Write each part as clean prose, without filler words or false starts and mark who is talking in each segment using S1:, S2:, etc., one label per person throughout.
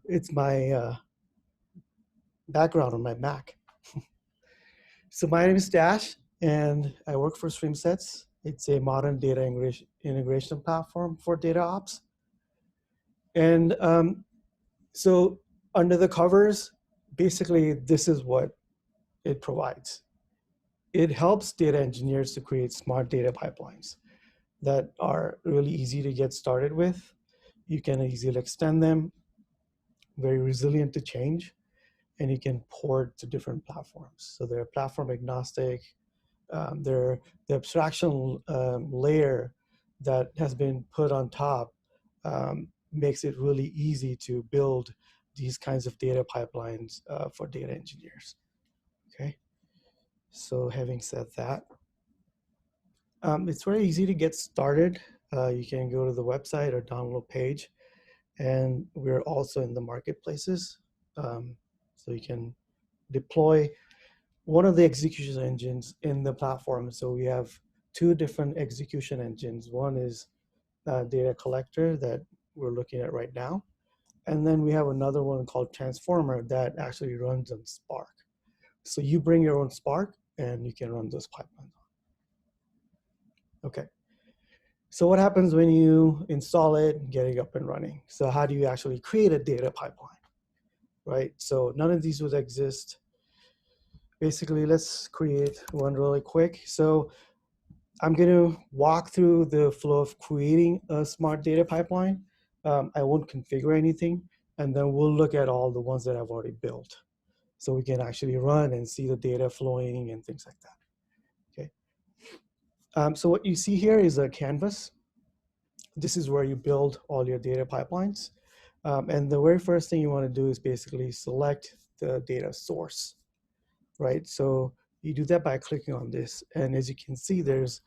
S1: it's my background on my Mac. So my name is Dash, and I work for StreamSets. It's a modern data integration platform for DataOps. And so under the covers, basically this is what it provides. It helps data engineers to create smart data pipelines that are really easy to get started with. You can easily extend them, very resilient to change, and you can port to different platforms. So they're platform agnostic. They're the abstraction layer that has been put on top makes it really easy to build these kinds of data pipelines for data engineers. Okay, so having said that, it's very easy to get started. You can go to the website or download page, and we're also in the marketplaces. So you can deploy one of the execution engines in the platform. So we have two different execution engines. One is data collector that we're looking at right now. And then we have another one called transformer that actually runs on Spark. So you bring your own Spark and you can run those pipelines. Okay. So what happens when you install it, get it up and running? So how do you actually create a data pipeline, right? So none of these would exist. Basically, let's create one really quick. So I'm going to walk through the flow of creating a smart data pipeline. I won't configure anything, and then we'll look at all the ones that I've already built. So we can actually run and see the data flowing and things like that. Okay. So what you see here is a canvas. This is where you build all your data pipelines. And the very first thing you want to do is basically select the data source, right? So you do that by clicking on this. And as you can see, there's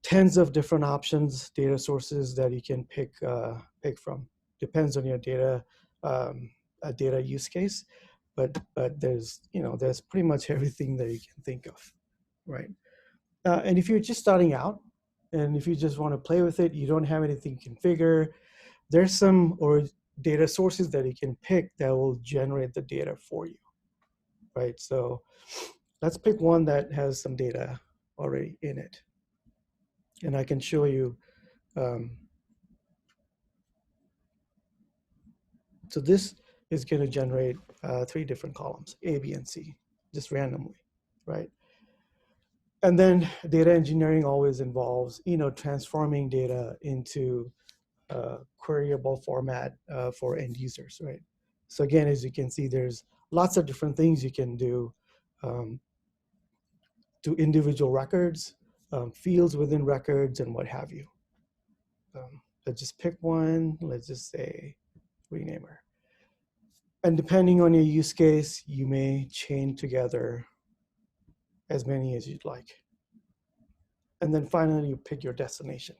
S1: tens of different options, data sources that you can pick from. Depends on your data data use case, but there's there's pretty much everything that you can think of, right? And if you're just starting out, and if you just want to play with it, you don't have anything configured, there's some data sources that you can pick that will generate the data for you, right? So let's pick one that has some data already in it. And I can show you. So this is going to generate 3 different columns, A, B, and C, just randomly, right? And then data engineering always involves, transforming data into queryable format for end users, right? So again, as you can see, there's lots of different things you can do to individual records, fields within records, and what have you. Let's just pick one. Let's just say renamer. And depending on your use case, you may chain together as many as you'd like. And then finally, you pick your destination.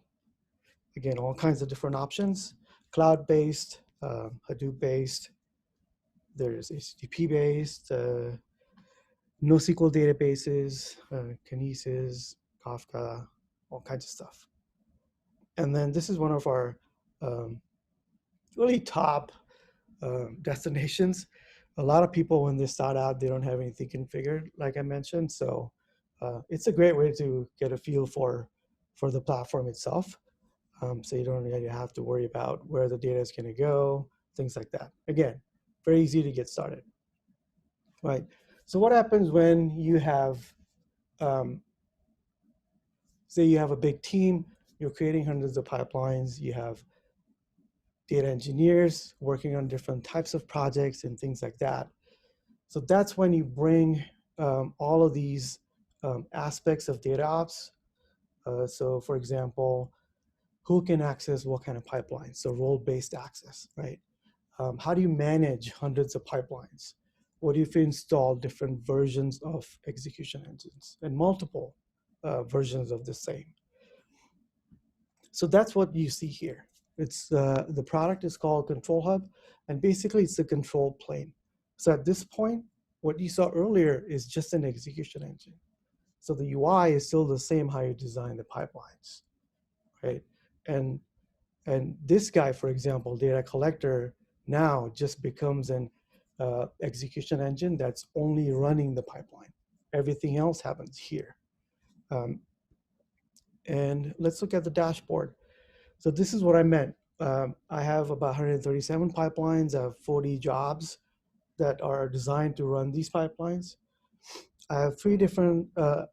S1: Again, all kinds of different options, cloud-based, Hadoop-based, there's HTTP-based, NoSQL databases, Kinesis, Kafka, all kinds of stuff. And then this is one of our really top destinations. A lot of people, when they start out, they don't have anything configured, like I mentioned. So it's a great way to get a feel for the platform itself. So you don't really have to worry about where the data is going to go, things like that. Again, very easy to get started, right? So what happens when you have, say you have a big team, you're creating hundreds of pipelines, you have data engineers working on different types of projects and things like that. So that's when you bring all of these aspects of DataOps. So for example, who can access what kind of pipelines? So role-based access, right? How do you manage hundreds of pipelines? What if you install different versions of execution engines and multiple versions of the same? So that's what you see here. It's the product is called Control Hub, and basically it's the control plane. So at this point, what you saw earlier is just an execution engine. So the UI is still the same how you design the pipelines, right? And this guy, for example, data collector, now just becomes an execution engine that's only running the pipeline. Everything else happens here. And let's look at the dashboard. So this is what I meant. I have about 137 pipelines. I have 40 jobs that are designed to run these pipelines. I have three different,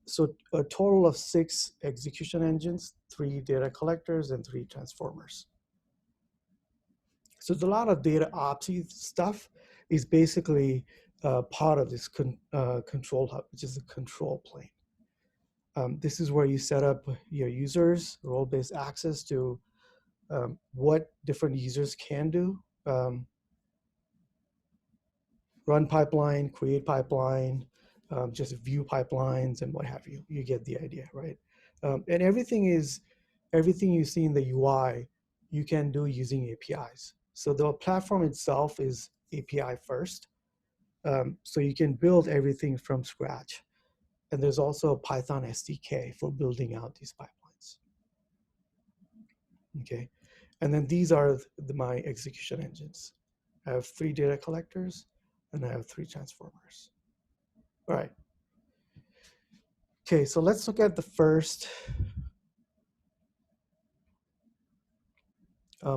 S1: so a total of 6 execution engines, 3 data collectors, and 3 transformers. So there's a lot of DataOpsy stuff is basically part of this control hub, which is a control plane. This is where you set up your users, role-based access to what different users can do. Run pipeline, create pipeline, just view pipelines and what have you. You get the idea, right? And everything you see in the UI, you can do using APIs. So the platform itself is API first. So you can build everything from scratch. And there's also a Python SDK for building out these pipelines. Okay, and then these are my execution engines. I have 3 data collectors and I have 3 transformers. All right. Okay, so let's look at the first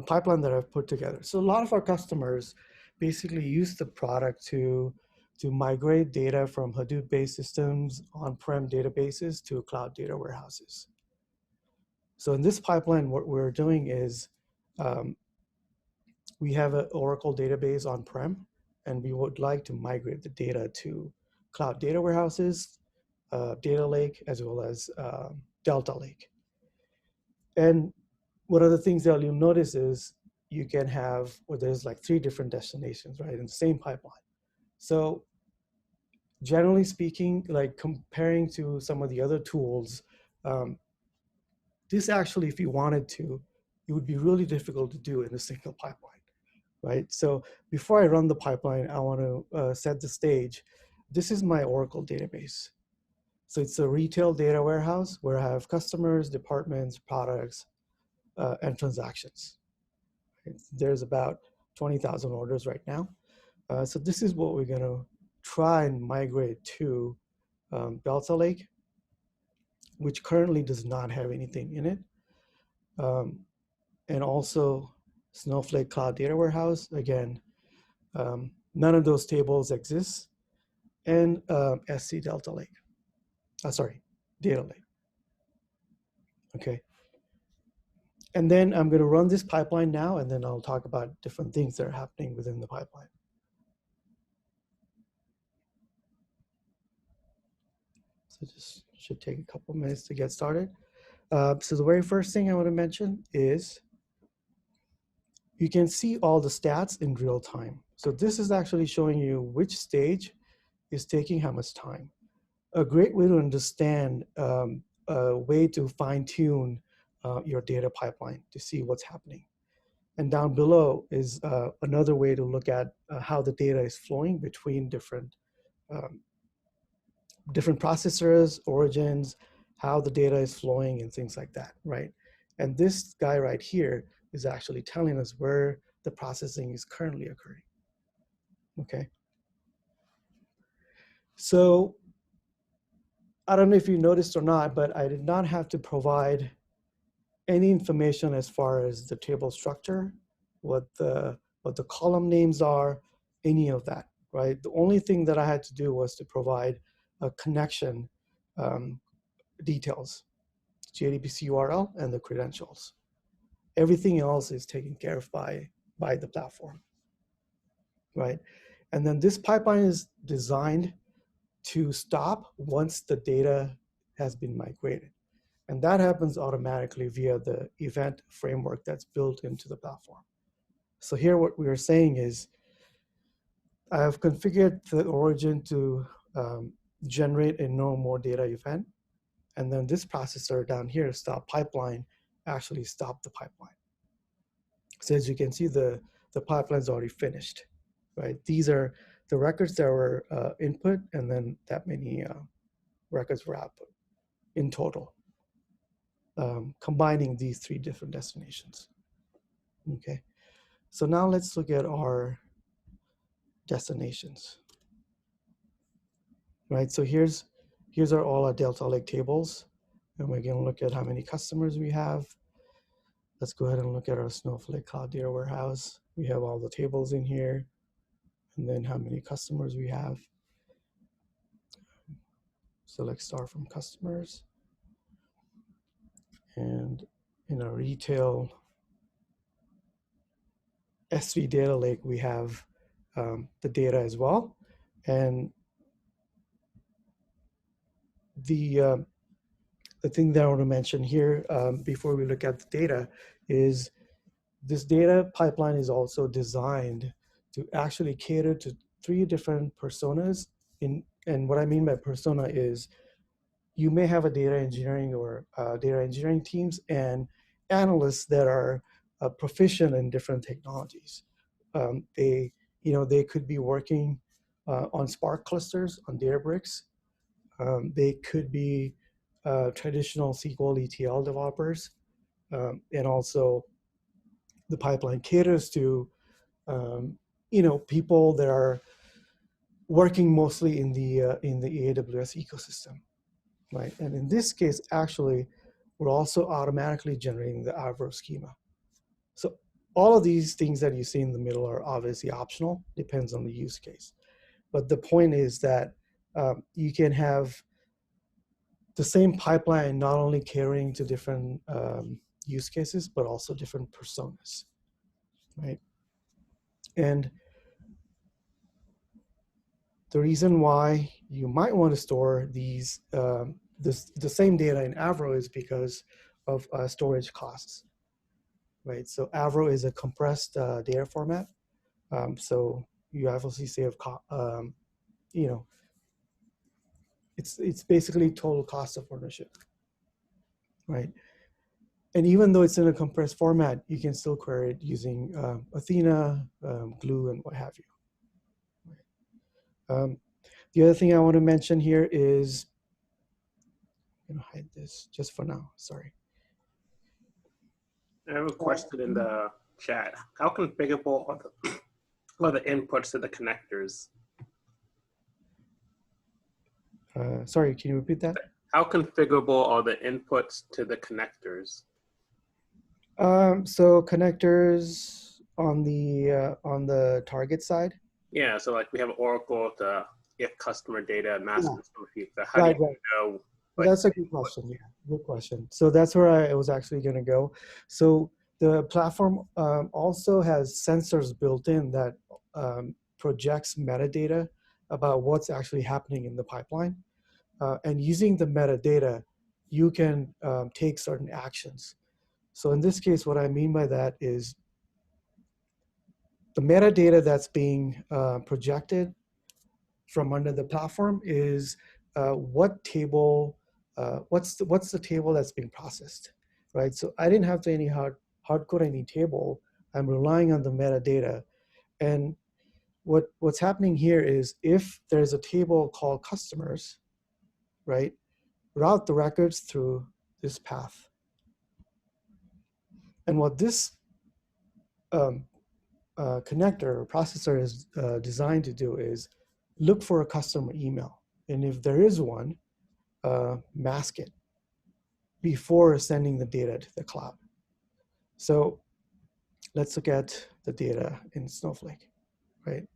S1: pipeline that I've put together. So a lot of our customers basically use the product to migrate data from Hadoop-based systems, on-prem databases to cloud data warehouses. So in this pipeline, what we're doing is we have an Oracle database on-prem, and we would like to migrate the data to cloud data warehouses, Data Lake, as well as Delta Lake. And one of the things that you'll notice is you can have, or there's like 3 different destinations, right, in the same pipeline. So generally speaking, like comparing to some of the other tools, this actually, if you wanted to, it would be really difficult to do in a single pipeline, right? So before I run the pipeline, I want to set the stage. This is my Oracle database. So it's a retail data warehouse where I have customers, departments, products, and transactions. There's about 20,000 orders right now. So this is what we're going to try and migrate to Delta Lake, which currently does not have anything in it. And also Snowflake Cloud Data Warehouse. Again, none of those tables exist. And SC Delta Lake. Sorry, Data Lake. Okay. And then I'm going to run this pipeline now, and then I'll talk about different things that are happening within the pipeline. So this should take a couple minutes to get started. So the very first thing I want to mention is you can see all the stats in real time. So this is actually showing you which stage is taking how much time. A great way to understand a way to fine-tune your data pipeline to see what's happening. And down below is another way to look at how the data is flowing between different processors, origins, how the data is flowing and things like that, right? And this guy right here is actually telling us where the processing is currently occurring, okay? So I don't know if you noticed or not, but I did not have to provide any information as far as the table structure, what the column names are, any of that, right? The only thing that I had to do was to provide a connection details, JDBC URL and the credentials. Everything else is taken care of by the platform, right? And then this pipeline is designed to stop once the data has been migrated. And that happens automatically via the event framework that's built into the platform. So here what we are saying is I have configured the origin to generate a no more data event. And then this processor down here, stop pipeline, actually stopped the pipeline. So as you can see, the pipeline is already finished, right? These are the records that were input, and then that many records were output in total, combining these 3 different destinations, okay? So now let's look at our destinations, right? So here's all our Delta Lake tables, and we're going to look at how many customers we have. Let's go ahead and look at our Snowflake Cloud Data Warehouse. We have all the tables in here, and then how many customers we have. So let's start from customers. And in our retail SV data lake, we have the data as well. And the thing that I want to mention here before we look at the data is this data pipeline is also designed to actually cater to 3 different personas. And what I mean by persona is you may have a data engineering or data engineering teams and analysts that are proficient in different technologies. They could be working on Spark clusters on Databricks. They could be traditional SQL ETL developers, and also the pipeline caters to people that are working mostly in the AWS ecosystem, right? And in this case, actually, we're also automatically generating the Avro schema. So all of these things that you see in the middle are obviously optional, depends on the use case. But the point is that you can have the same pipeline not only catering to different use cases, but also different personas, right? And the reason why you might want to store these the same data in Avro is because of storage costs, right? So Avro is a compressed data format, so you obviously save, it's basically total cost of ownership, right? And even though it's in a compressed format, you can still query it using Athena, Glue, and what have you. The other thing I want to mention here is, I'm going to hide this just for now, sorry.
S2: I have a question in the chat. How configurable are the inputs to the connectors?
S1: Sorry, can you repeat that?
S2: How configurable are the inputs to the connectors?
S1: So connectors on the target side.
S2: Yeah, so like we have Oracle to if customer data, master feed. So how
S1: Right,
S2: do you know?
S1: That's a good question. Yeah, good question. So that's where I was actually going to go. So the platform also has sensors built in that projects metadata about what's actually happening in the pipeline. And using the metadata, you can take certain actions. So in this case, what I mean by that is the metadata that's being projected from under the platform is what table, what's the table that's being processed, right? So I didn't have to hard code any table. I'm relying on the metadata. And what's happening here is if there's a table called customers, right, route the records through this path. And what this connector or processor is designed to do is look for a customer email. And if there is one, mask it before sending the data to the cloud. So let's look at the data in Snowflake, right?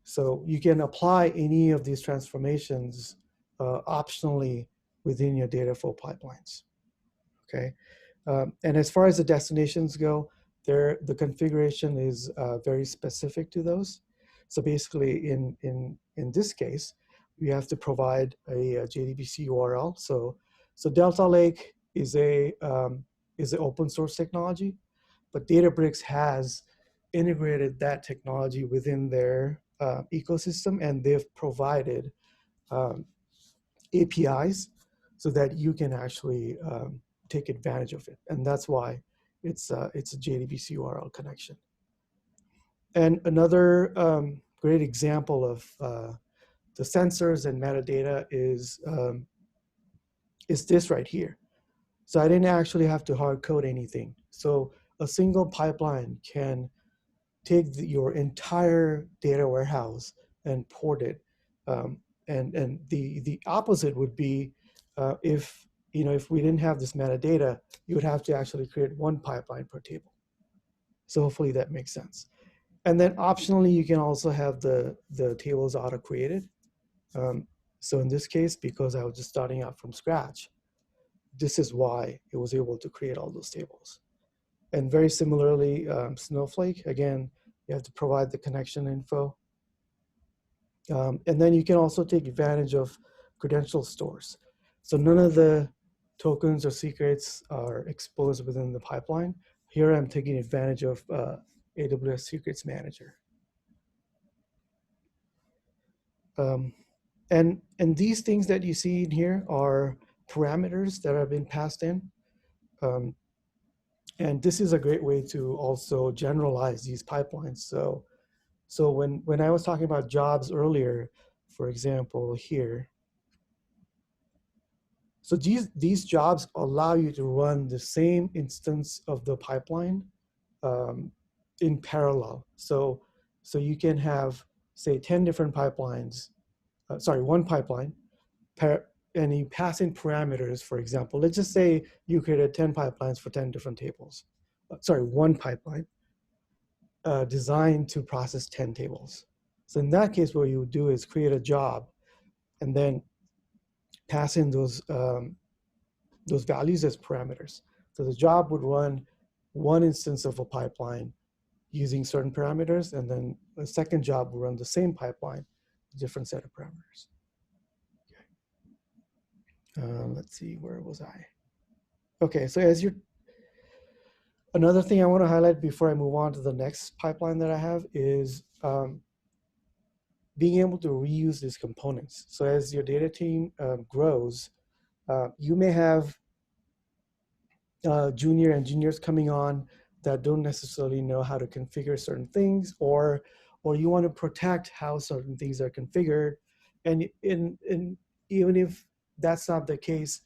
S1: So you can apply any of these transformations optionally within your data flow pipelines, okay? And as far as the destinations go, the configuration is very specific to those. So basically, in this case, we have to provide a JDBC URL. So Delta Lake is an open source technology, but Databricks has integrated that technology within their ecosystem, and they've provided APIs so that you can actually take advantage of it, and that's why it's a JDBC URL connection. And another great example of the sensors and metadata is this right here. So I didn't actually have to hard code anything. So a single pipeline can take your entire data warehouse and port it. And the opposite would be if we didn't have this metadata, you would have to actually create one pipeline per table. So hopefully that makes sense. And then optionally, you can also have the tables auto-created. So in this case, because I was just starting out from scratch, this is why it was able to create all those tables. And very similarly, Snowflake, again, you have to provide the connection info. And then you can also take advantage of credential stores. So none of the tokens or secrets are exposed within the pipeline. Here I'm taking advantage of AWS Secrets Manager. And these things that you see in here are parameters that have been passed in. And this is a great way to also generalize these pipelines. So when I was talking about jobs earlier, for example, here, so these jobs allow you to run the same instance of the pipeline in parallel. So you can have, say, 10 different pipelines, one pipeline, and you pass in parameters, for example. Let's just say you created 10 pipelines for 10 different tables. One pipeline designed to process 10 tables. So in that case, what you would do is create a job and then pass in those values as parameters. So the job would run one instance of a pipeline using certain parameters, and then a second job will run the same pipeline, different set of parameters. Okay. Let's see, where was I? Okay, so another thing I want to highlight before I move on to the next pipeline that I have is being able to reuse these components. So as your data team grows, you may have junior engineers coming on that don't necessarily know how to configure certain things, or you want to protect how certain things are configured. And even if that's not the case,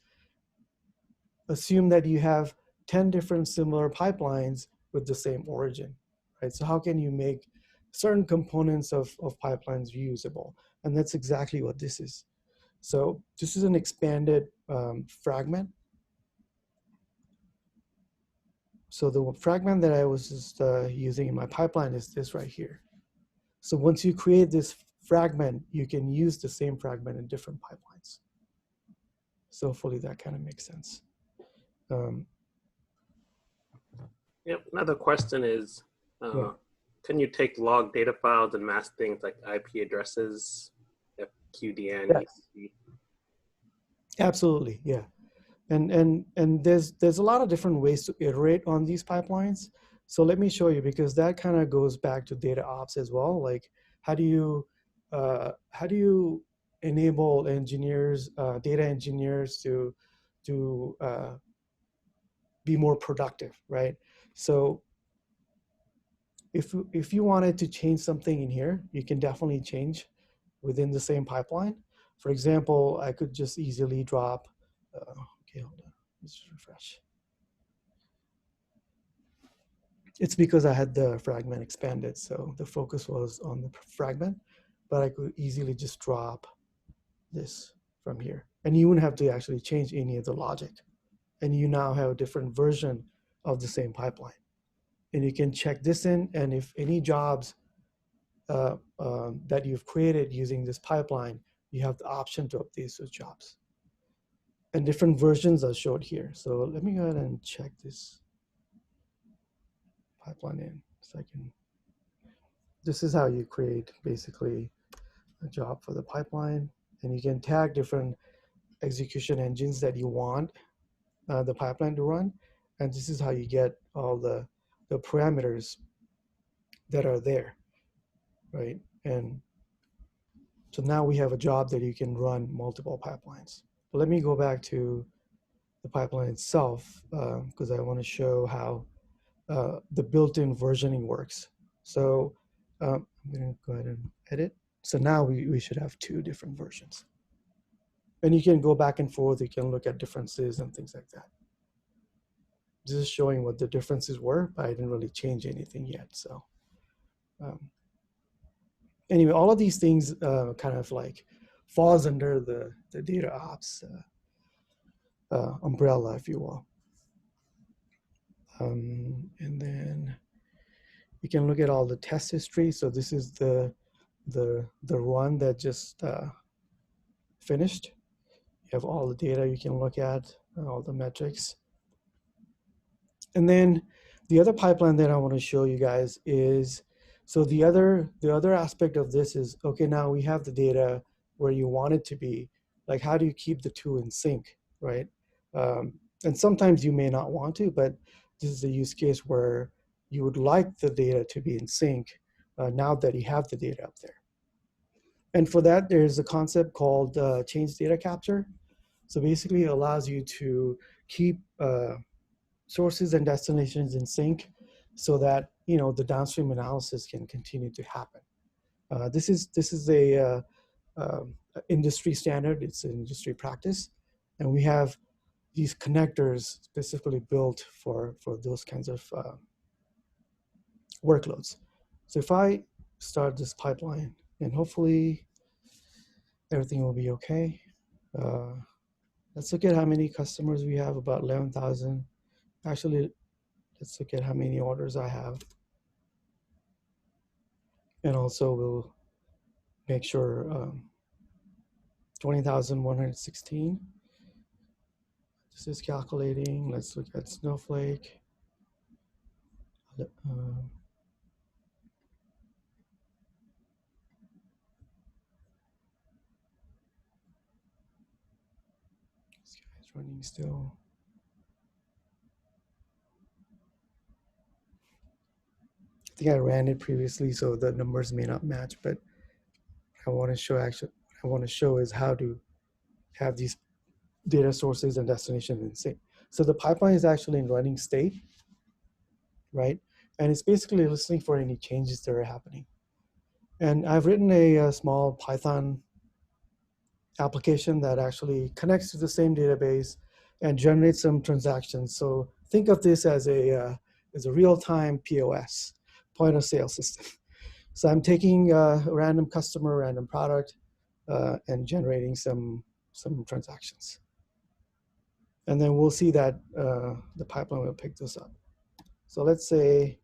S1: assume that you have 10 different similar pipelines with the same origin, right? So how can you make certain components of pipelines reusable? And that's exactly what this is. So this is an expanded fragment. So the fragment that I was just using in my pipeline is this right here. So once you create this fragment, you can use the same fragment in different pipelines. So hopefully that kind of makes sense.
S2: Yep. Another question is,
S1: Yeah.
S2: can you take log data files and mask things like IP addresses, QDN,
S1: Yes.
S2: etc.?
S1: Absolutely, yeah. And there's a lot of different ways to iterate on these pipelines. So let me show you, because that kind of goes back to DataOps as well. Like, how do you enable engineers, data engineers to be more productive, right? So if you wanted to change something in here, you can definitely change within the same pipeline. For example, I could just easily drop, okay, hold on, let's just refresh. It's because I had the fragment expanded, so the focus was on the fragment, but I could easily just drop this from here. And you wouldn't have to actually change any of the logic. And you now have a different version of the same pipeline. And you can check this in, and if any jobs that you've created using this pipeline, you have the option to update those jobs. And different versions are showed here. So let me go ahead and check this pipeline in so I can. This is how you create basically a job for the pipeline, and you can tag different execution engines that you want the pipeline to run, and this is how you get all the parameters that are there, right? And so now we have a job that you can run multiple pipelines. But let me go back to the pipeline itself, because I want to show how the built-in versioning works. So I'm going to go ahead and edit. So now we should have two different versions. And you can go back and forth. You can look at differences and things like that. This is showing what the differences were, but I didn't really change anything yet. So Anyway, all of these things kind of like falls under the DataOps umbrella, if you will. And then you can look at all the test history. So this is the run that just finished. You have all the data you can look at, all the metrics. And then the other pipeline that I want to show you guys is, so the other aspect of this is, okay, now we have the data where you want it to be. Like, how do you keep the two in sync, right? And sometimes you may not want to, but this is a use case where you would like the data to be in sync now that you have the data up there. And for that, there's a concept called change data capture. So basically, it allows you to keep sources and destinations in sync so that the downstream analysis can continue to happen. This is a industry standard. It's an industry practice, and we have these connectors specifically built for those kinds of workloads. So if I start this pipeline, and hopefully everything will be okay. Let's look at how many customers we have, about 11,000. Actually, let's look at how many orders I have. And also we'll make sure 20,116. This is calculating. Let's look at Snowflake. This guy's running still. I think I ran it previously, so the numbers may not match, but I want to show is how to have these data sources and destinations in sync. So the pipeline is actually in running state, right? And it's basically listening for any changes that are happening. And I've written a small Python application that actually connects to the same database and generates some transactions. So think of this as a real-time POS, point of sale system. So I'm taking a random customer, random product, and generating some transactions. And then we'll see that the pipeline will pick this up. So let's say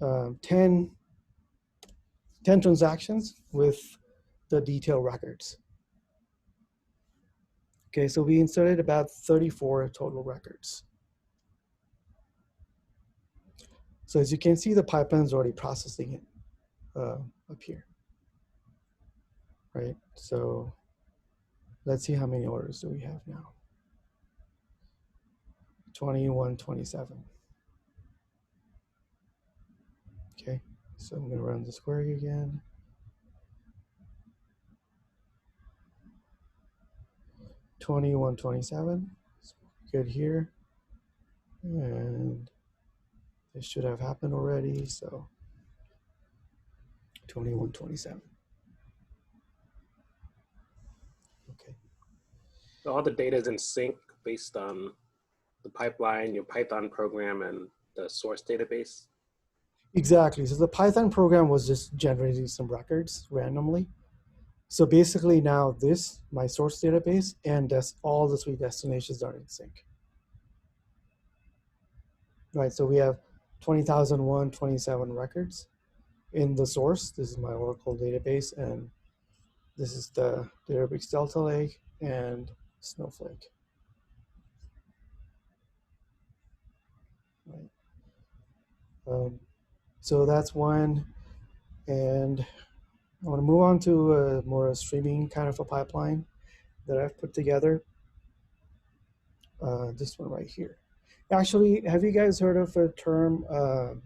S1: 10 transactions with the detailed records. Okay, so we inserted about 34 total records. So as you can see, the pipeline is already processing it up here, right? So let's see how many orders do we have now. 2127. Okay, so I'm gonna run this query again. 2127, good here. And this should have happened already, so 2127. Okay.
S2: So all the data is in sync based on the pipeline, your Python program, and the source database?
S1: Exactly. So the Python program was just generating some records randomly. So basically now this, my source database, and all the 3 destinations are in sync. Right, so we have 20,127 records in the source. This is my Oracle database, and this is the Databricks Delta Lake and Snowflake. Right. So that's one, and I want to move on to a more streaming kind of a pipeline that I've put together. This one right here. Actually, have you guys heard of a term,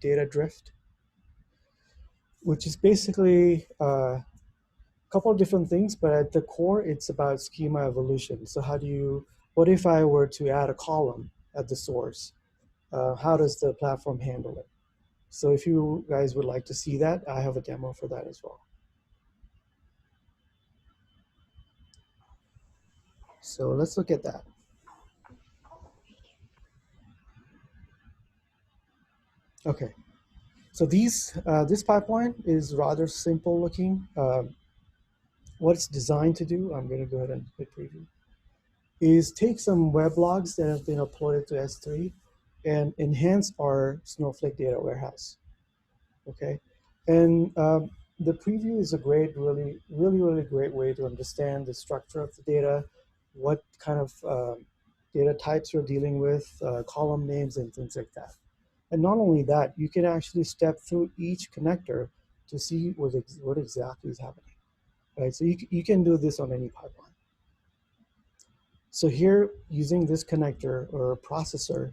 S1: data drift? Which is basically a couple of different things, but at the core, it's about schema evolution. So what if I were to add a column at the source? How does the platform handle it? So if you guys would like to see that, I have a demo for that as well. So let's look at that. Okay, So this pipeline is rather simple looking. What it's designed to do, I'm going to go ahead and hit preview, is take some web logs that have been uploaded to S3 and enhance our Snowflake data warehouse. Okay, and the preview is a great, really great way to understand the structure of the data, what kind of data types you're dealing with, column names, and things like that. And not only that, you can actually step through each connector to see what exactly is happening. Right, so you can do this on any pipeline. So here, using this connector or processor,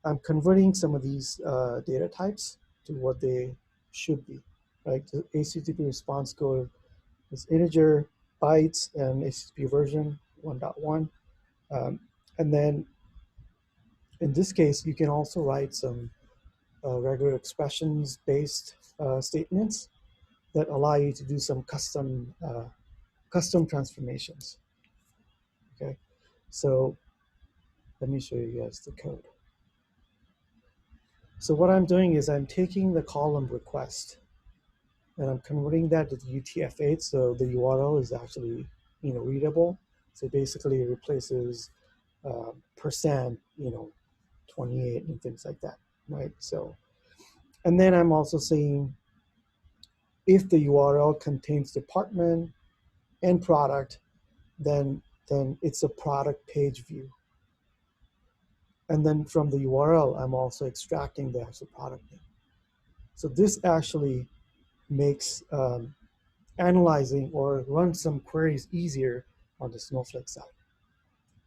S1: I'm converting some of these data types to what they should be. Right, the HTTP response code is integer, bytes, and HTTP version 1.1. And then in this case, you can also write some regular expressions-based statements that allow you to do some custom transformations. Okay, so let me show you guys the code. So what I'm doing is I'm taking the column request and I'm converting that to UTF-8, so the URL is actually readable. So basically it replaces percent 28 and things like that, right? So, and then I'm also saying if the URL contains department and product, then it's a product page view. And then from the URL, I'm also extracting the actual product name. So this actually makes analyzing or run some queries easier on the Snowflake side.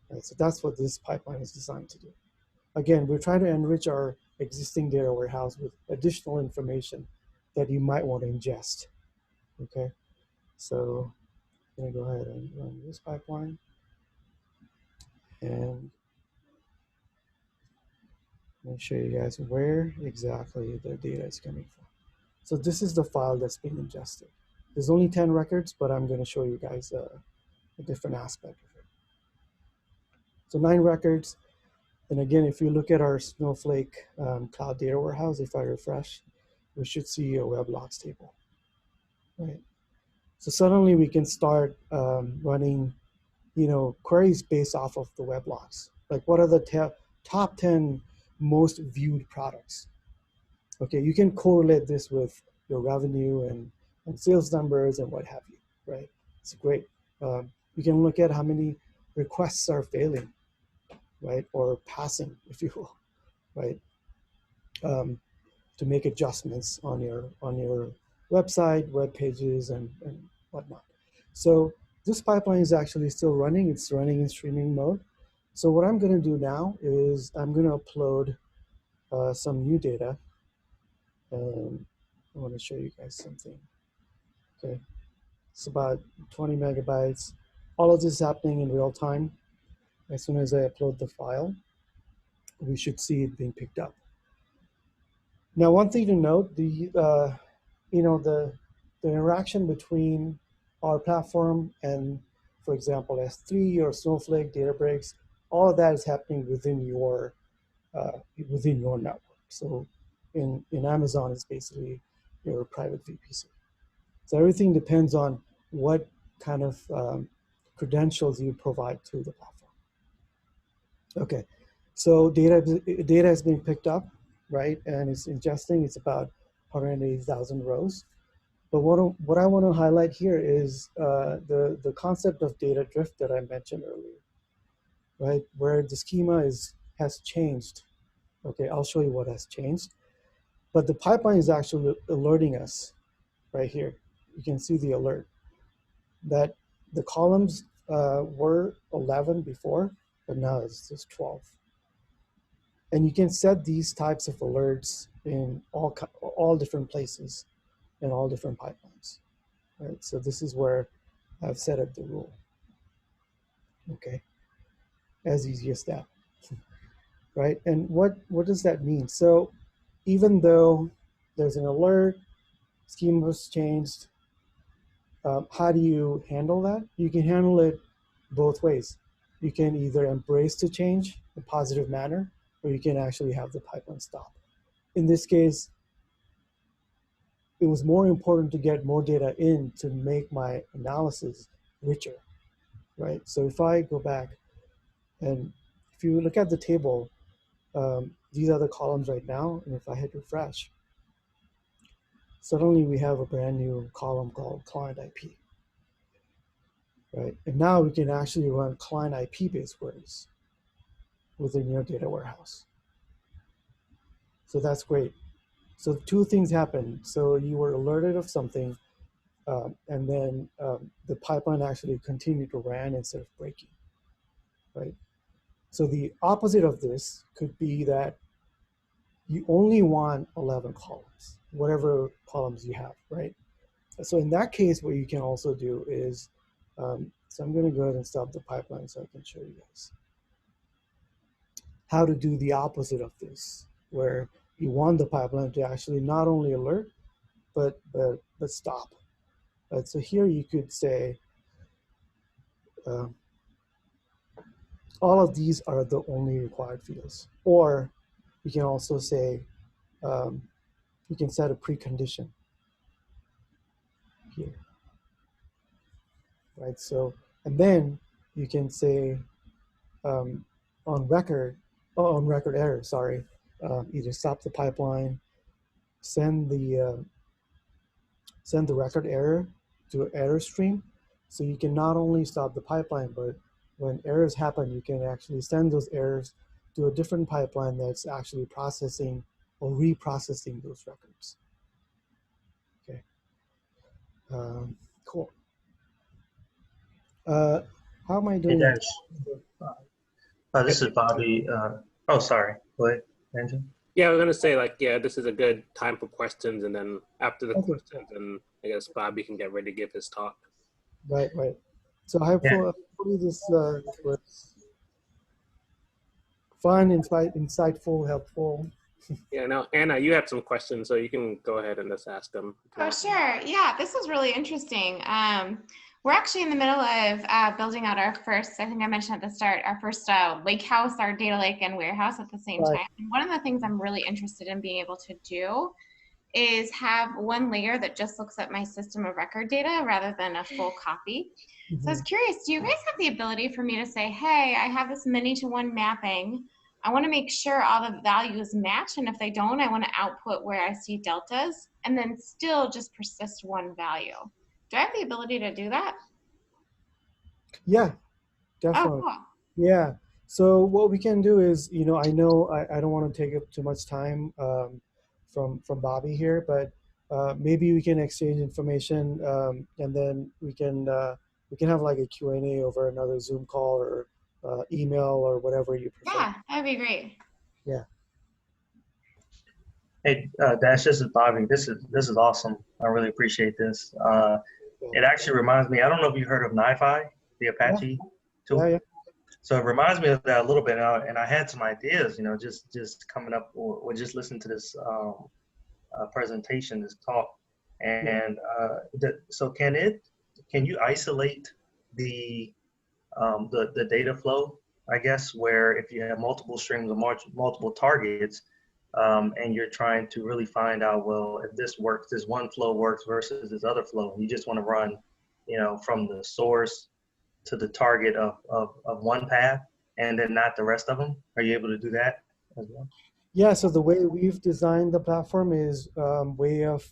S1: Right? So that's what this pipeline is designed to do. Again, we're trying to enrich our existing data warehouse with additional information that you might want to ingest. Okay, so I'm going to go ahead and run this pipeline. And let me show you guys where exactly the data is coming from. So this is the file that's being ingested. There's only 10 records, but I'm going to show you guys a different aspect of it. So 9 records. And again, if you look at our Snowflake Cloud Data Warehouse, if I refresh, we should see a web logs table, right? So suddenly we can start running, queries based off of the web logs. Like what are the top 10 most viewed products? Okay, you can correlate this with your revenue and sales numbers and what have you, right? It's great. You can look at how many requests are failing, right? Or passing, if you will, right? To make adjustments on your website, web pages, and whatnot. So this pipeline is actually still running. It's running in streaming mode. So what I'm going to do now is I'm going to upload some new data. I want to show you guys something. Okay, it's about 20 megabytes. All of this is happening in real time. As soon as I upload the file, we should see it being picked up. Now, one thing to note, the interaction between our platform and, for example, S3 or Snowflake, Databricks, all of that is happening within your network. So in Amazon, it's basically your private VPC. So everything depends on what kind of credentials you provide to the platform. Okay, so data is being picked up, right? And it's ingesting. It's about 180,000 rows. But what I want to highlight here is the concept of data drift that I mentioned earlier, right? Where the schema has changed. Okay, I'll show you what has changed. But the pipeline is actually alerting us right here. You can see the alert that the columns were 11 before, but now it's just 12. And you can set these types of alerts in all different places in all different pipelines, right? So this is where I've set up the rule. Okay, as easy as that, right? And what does that mean? So even though there's an alert, schema was changed, how do you handle that? You can handle it both ways. You can either embrace the change in a positive manner, or you can actually have the pipeline stop. In this case, it was more important to get more data in to make my analysis richer, right? So if I go back and if you look at the table, these are the columns right now, and if I hit refresh, suddenly we have a brand new column called client IP, right? And now we can actually run client IP-based queries within your data warehouse. So that's great. So two things happened. So you were alerted of something, and then the pipeline actually continued to run instead of breaking, right? So the opposite of this could be that you only want 11 columns, whatever columns you have, right? So in that case, what you can also do is, so I'm going to go ahead and stop the pipeline so I can show you guys how to do the opposite of this, where you want the pipeline to actually not only alert, but stop. Right? So here you could say, all of these are the only required fields. Or you can also say, you can set a precondition here, right? So, and then you can say on record error, sorry, either stop the pipeline, send the record error to an error stream. So you can not only stop the pipeline, but when errors happen, you can actually send those errors to a different pipeline that's actually processing or reprocessing those records. Okay, cool. How am I
S3: Hey,
S1: doing?
S3: Dash. This is Bobby. Oh, sorry. Go ahead, Andrew.
S2: Yeah, I was gonna say like, yeah, this is a good time for questions, and then after the
S1: Okay.
S2: questions, and I guess Bobby can get ready to give his talk.
S1: Right. So hopefully this was fun, insightful, helpful.
S2: Yeah, now Anna, you have some questions, so you can go ahead and just ask them.
S4: Oh, sure. Yeah, this was really interesting. We're actually in the middle of building out our first, I think I mentioned at the start, our first lake house, our data lake and warehouse at the same time. And one of the things I'm really interested in being able to do is have one layer that just looks at my system of record data rather than a full copy. So I was curious, do you guys have the ability for me to say, hey, I have this many to one mapping. I want to make sure all the values match, and if they don't, I want to output where I see deltas, and then still just persist one value. Do I have the ability to do that?
S1: Yeah, definitely.
S4: Oh, cool.
S1: Yeah. So what we can do is, I know I don't want to take up too much time from Bobby here, but maybe we can exchange information, and then we can have like a Q&A over another Zoom call or email or whatever you prefer.
S4: Yeah, that'd be great.
S1: Yeah.
S3: Hey, Dash, this is Bobby. This is awesome. I really appreciate this. It actually reminds me, I don't know if you heard of NiFi, the Apache tool.
S1: Yeah.
S3: So it reminds me of that a little bit, and I had some ideas, just coming up or just listening to this presentation, this talk, and so can you isolate the data flow, I guess, where if you have multiple streams of multiple targets, and you're trying to really find out, well, if this works, this one flow works versus this other flow, and you just want to run, from the source to the target of one path and then not the rest of them? Are you able to do that as well?
S1: Yeah, so the way we've designed the platform is way of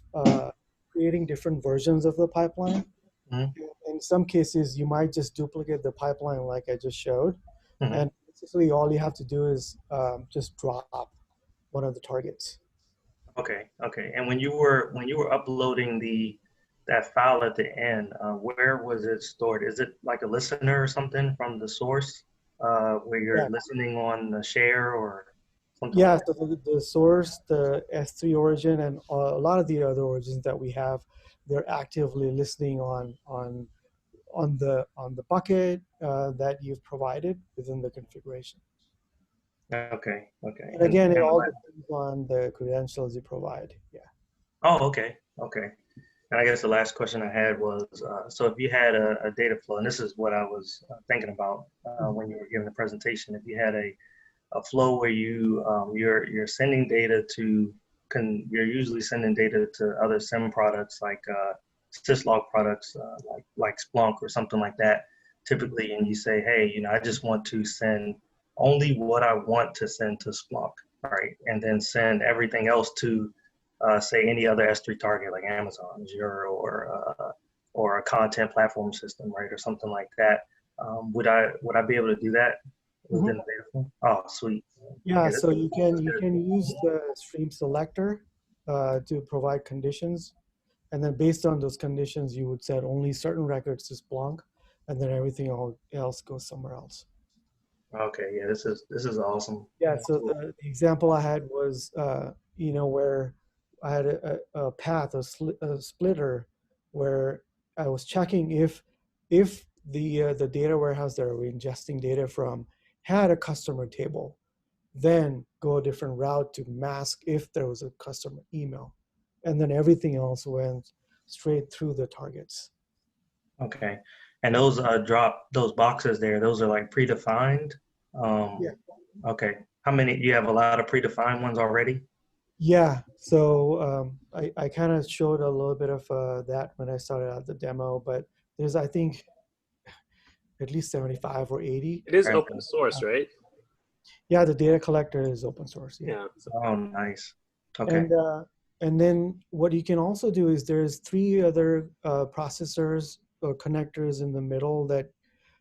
S1: creating different versions of the pipeline. In some cases, you might just duplicate the pipeline like I just showed. And basically all you have to do is just drop one of the targets.
S3: Okay. And when you were uploading that file at the end, where was it stored? Is it like a listener or something from the source, where you're listening on the share or something?
S1: Yeah, so the source, the S3 origin, and a lot of the other origins that we have, they're actively listening on the bucket that you've provided within the configuration.
S3: Okay.
S1: And again, it all depends on the credentials you provide. Yeah.
S3: Oh, okay. And I guess the last question I had was, so if you had a data flow, and this is what I was thinking about when you were giving the presentation, if you had a flow where you're sending data to you're usually sending data to other SIM products like syslog products like Splunk or something like that, typically, and you say, hey, you know, I just want to send only what I want to send to Splunk, right? And then send everything else to, say, any other S3 target like Amazon, Azure, or a content platform system, right, or something like that. Would I be able to do that within the data flow? Oh, sweet.
S1: Yeah,
S3: Okay,
S1: so you can use the stream selector to provide conditions, and then based on those conditions, you would set only certain records to Splunk, and then everything else goes somewhere else.
S3: okay, yeah, this is awesome.
S1: Yeah, so the example I had was, you know, where I had a path, a splitter, where I was checking if the data warehouse that we're ingesting data from had a customer table, then go a different route to mask if there was a customer email, and then everything else went straight through the targets.
S3: Okay, and those those boxes there, those are like predefined.
S1: Yeah.
S3: Okay, how many? You have a lot of predefined ones already?
S1: Yeah, so I kind of showed a little bit of that when I started out the demo, but there's, I think, at least 75 or 80.
S2: It is
S3: Okay.
S2: open source, right?
S1: Yeah, the data collector is open source. Yeah.
S2: Yeah. So,
S3: Oh, nice. Okay.
S1: And then what you can also do is there's 3 other processors or connectors in the middle that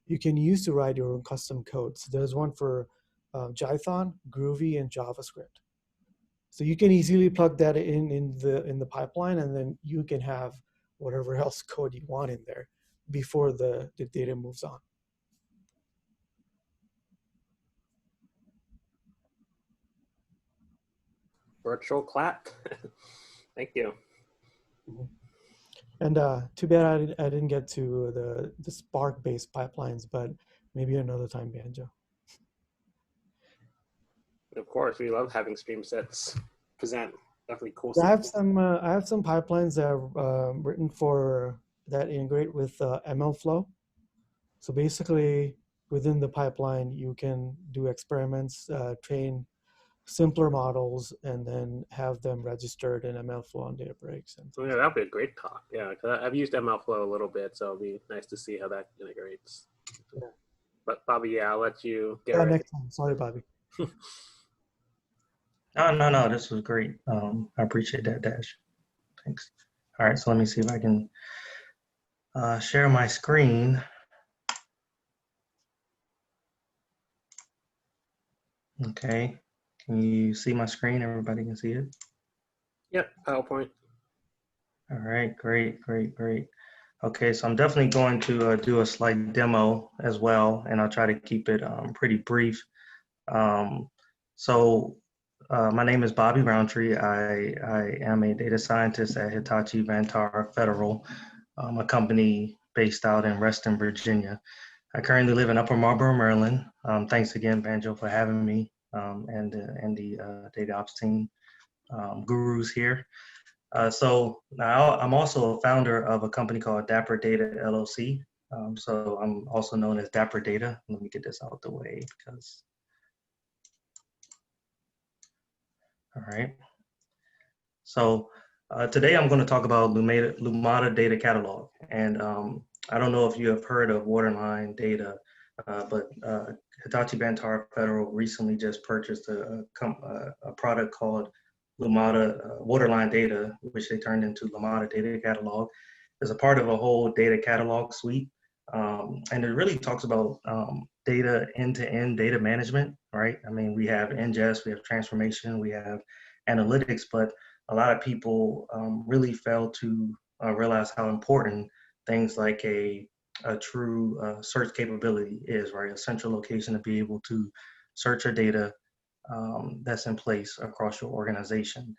S1: you can use to write your own custom code. So there's one for Python, Groovy, and JavaScript. So you can easily plug that in the pipeline, and then you can have whatever else code you want in there before the data moves on.
S2: virtual clap. Thank you.
S1: And too bad I didn't get to the Spark-based pipelines, but maybe another time, Banjo.
S2: Of course, we love having StreamSets present. Definitely cool.
S1: I have some pipelines that are written for that integrate with MLflow. So basically, within the pipeline, you can do experiments, train simpler models, and then have them registered in MLflow on Databricks. And
S2: yeah, that'd be a great talk. Yeah, because I've used MLflow a little bit, so it'll be nice to see how that integrates. Yeah. But Bobby, yeah, I'll let you get ready.
S1: Next time. Sorry, Bobby.
S3: No, this was great. I appreciate that, Dash. Thanks. All right, so let me see if I can share my screen. Okay, can you see my screen? Everybody can see it?
S2: Yep, PowerPoint.
S3: All right, great. Okay, so I'm definitely going to do a slight demo as well, and I'll try to keep it pretty brief. My name is Bobby Roundtree. I am a data scientist at Hitachi Vantara Federal, a company based out in Reston, Virginia. I currently live in Upper Marlboro, Maryland. Thanks again, Banjo, for having me and the DataOps team gurus here. So now I'm also a founder of a company called Dapper Data LLC. So I'm also known as Dapper Data. Let me get this out the way because, all right. So today I'm going to talk about Lumada Data Catalogue. And I don't know if you have heard of Waterline Data, but Hitachi Vantara Federal recently just purchased a product called Lumada Waterline Data, which they turned into Lumada Data Catalog, as a part of a whole data catalog suite. And it really talks about data end-to-end data management, right? I mean, we have ingest, we have transformation, we have analytics, but a lot of people really fail to realize how important things like a true search capability is, right? A central location to be able to search your data that's in place across your organization.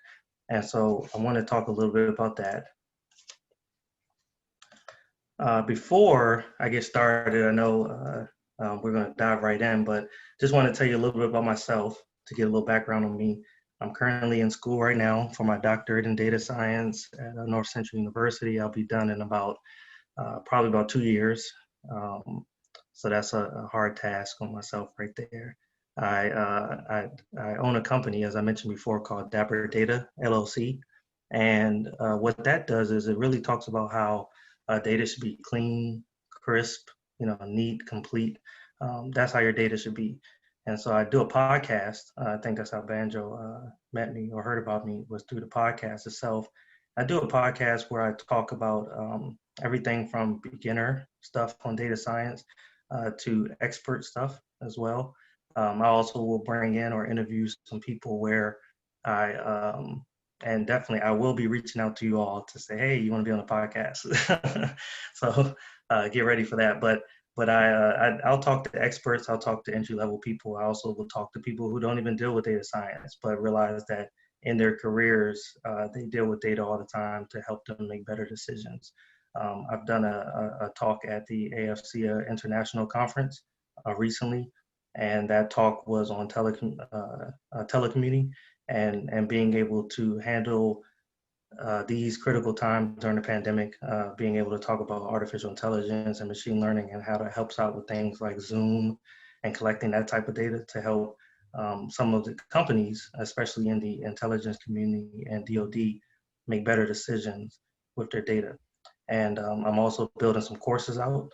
S3: And so I want to talk a little bit about that. Before I get started, I know we're going to dive right in, but just want to tell you a little bit about myself to get a little background on me. I'm currently in school right now for my doctorate in data science at North Central University. I'll be done in about probably about 2 years. So that's a hard task on myself right there. I own a company, as I mentioned before, called Dapper Data LLC. And what that does is it really talks about how data should be clean, crisp, neat, complete. That's how your data should be. And so I do a podcast. I think that's how Banjo met me or heard about me, was through the podcast itself. I do a podcast where I talk about everything from beginner stuff on data science to expert stuff as well. I also will bring in or interview some people where and definitely I will be reaching out to you all to say, hey, you want to be on the podcast? So get ready for that. But I'll talk to experts. I'll talk to entry level people. I also will talk to people who don't even deal with data science, but realize that in their careers, they deal with data all the time to help them make better decisions. I've done a talk at the AFC International Conference recently, and that talk was on telecommuting and being able to handle these critical times during the pandemic, being able to talk about artificial intelligence and machine learning and how that helps out with things like Zoom and collecting that type of data to help some of the companies, especially in the intelligence community and DoD, make better decisions with their data. And I'm also building some courses out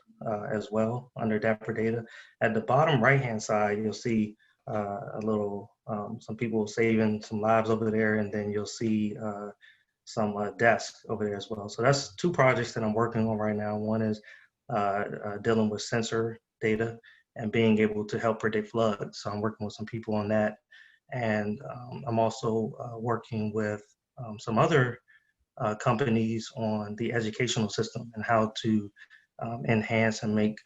S3: as well under Dapper Data. At the bottom right-hand side, you'll see a little, some people saving some lives over there, and then you'll see some desks over there as well. So that's two projects that I'm working on right now. One is dealing with sensor data and being able to help predict floods. So I'm working with some people on that. And I'm also working with some other companies on the educational system and how to enhance and make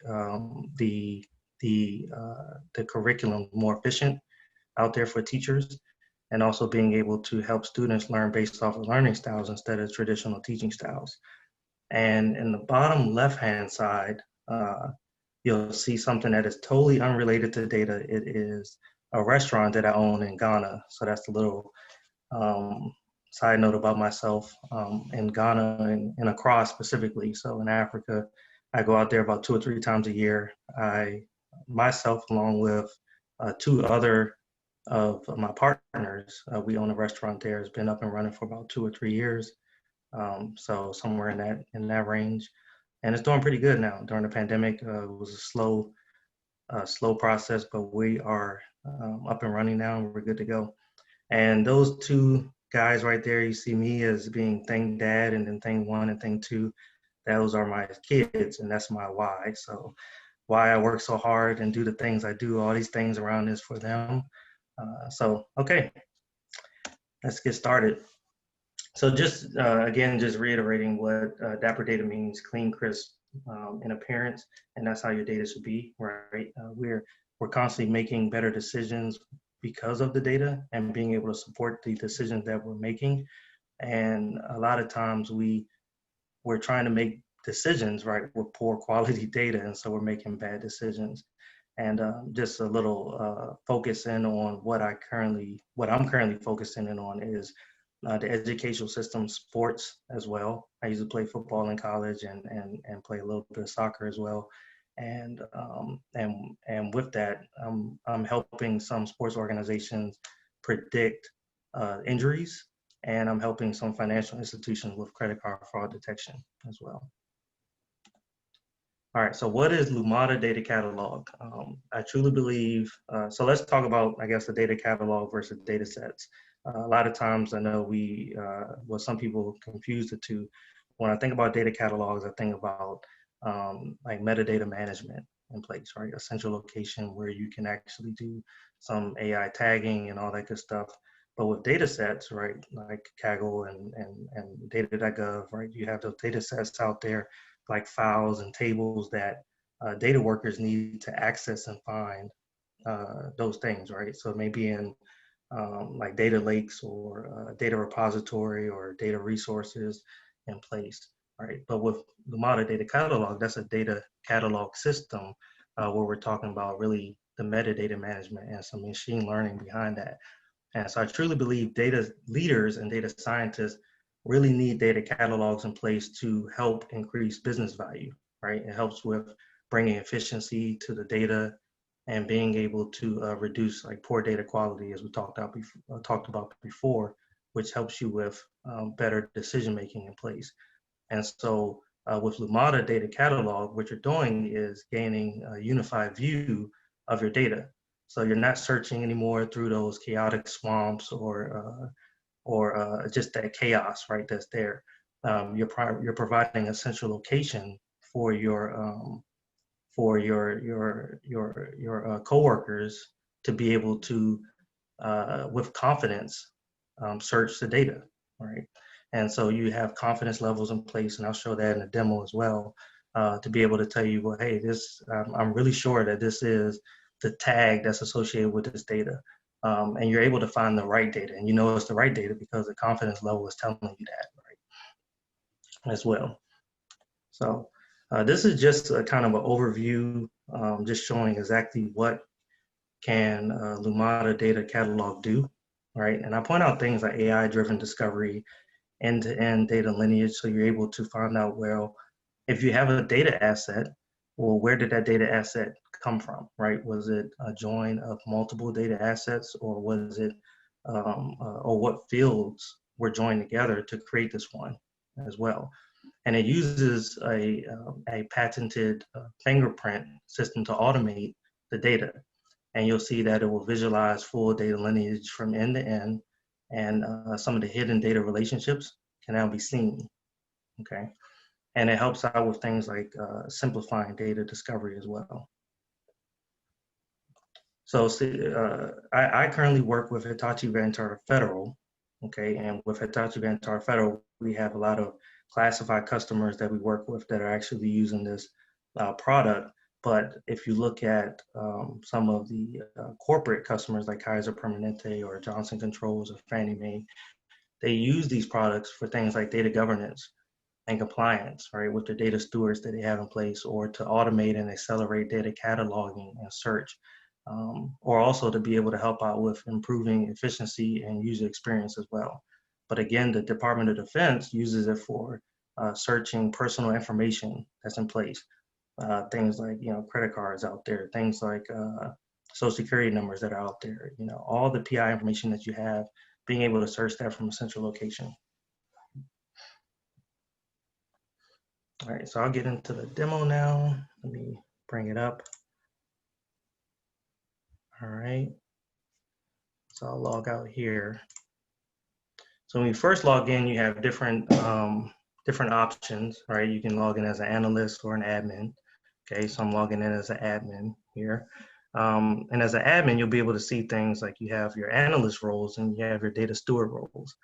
S3: the curriculum more efficient out there for teachers, and also being able to help students learn based off of learning styles instead of traditional teaching styles. And in the bottom left-hand side, you'll see something that is totally unrelated to data. It is a restaurant that I own in Ghana. So that's the little side note about myself in Ghana and Accra specifically. So in Africa, I go out there about 2 or 3 times a year. I myself, along with 2 other of my partners, we own a restaurant there. It's been up and running for about 2 or 3 years. So somewhere in that range, and it's doing pretty good now. During the pandemic, it was a slow process, but we are up and running now, and we're good to go. And those 2 guys right there, you see me as being thing dad, and then thing 1 and thing 2. Those are my kids, and that's my why. So why I work so hard and do the things I do, all these things around is for them. So, okay, let's get started. So just, again, just reiterating what Dapper Data means: clean, crisp in appearance, and that's how your data should be, right? We're constantly making better decisions because of the data and being able to support the decisions that we're making. And a lot of times we're trying to make decisions, right, with poor quality data, and so we're making bad decisions. And just a little focus in on what I'm currently focusing in on is the educational system, sports as well. I used to play football in college and play a little bit of soccer as well. And with that, I'm helping some sports organizations predict injuries, and I'm helping some financial institutions with credit card fraud detection as well. All right, so what is Lumada Data Catalog? I truly believe, so let's talk about, I guess, the data catalog versus data sets. A lot of times I know some people confuse the two. When I think about data catalogs, I think about like metadata management in place, right? A central location where you can actually do some AI tagging and all that good stuff. But with data sets, right, like Kaggle and data.gov, right, you have those data sets out there like files and tables that data workers need to access and find those things, right? So maybe in like data lakes or data repository or data resources in place, right? But with Lumada Data Catalog, that's a data catalog system where we're talking about really the metadata management and some machine learning behind that. And so I truly believe data leaders and data scientists really need data catalogs in place to help increase business value, right? It helps with bringing efficiency to the data and being able to reduce like poor data quality, as we talked about before, which helps you with better decision making in place. And so with Lumada Data Catalog, what you're doing is gaining a unified view of your data. So you're not searching anymore through those chaotic swamps or just that chaos, right? That's there. You're providing a central location for your coworkers to be able to, with confidence, search the data, right? And so you have confidence levels in place, and I'll show that in the demo as well, to be able to tell you, well, hey, I'm really sure that this is the tag that's associated with this data. And you're able to find the right data, and you know it's the right data because the confidence level is telling you that, right, as well. So this is just a kind of an overview, just showing exactly what can Lumada Data Catalog do, right? And I point out things like AI-driven discovery, end-to-end data lineage, so you're able to find out, well, if you have a data asset, well, where did that data asset come from, right? Was it a join of multiple data assets, or was it, or what fields were joined together to create this one as well? And it uses a patented fingerprint system to automate the data. And you'll see that it will visualize full data lineage from end to end, and some of the hidden data relationships can now be seen, okay? And it helps out with things like simplifying data discovery as well. So I currently work with Hitachi Vantara Federal, okay? And with Hitachi Vantara Federal, we have a lot of classified customers that we work with that are actually using this product. But if you look at some of the corporate customers like Kaiser Permanente or Johnson Controls or Fannie Mae, they use these products for things like data governance and compliance, right, with the data stewards that they have in place, or to automate and accelerate data cataloging and search, or also to be able to help out with improving efficiency and user experience as well. But again, the Department of Defense uses it for searching personal information that's in place. Things like, credit cards out there, things like social security numbers that are out there, all the PI information that you have, being able to search that from a central location. All right, so I'll get into the demo now. Let me bring it up. All right, so I'll log out here. So when you first log in, you have different options, right? You can log in as an analyst or an admin. Okay, so I'm logging in as an admin here. And as an admin, you'll be able to see things like you have your analyst roles and you have your data steward roles.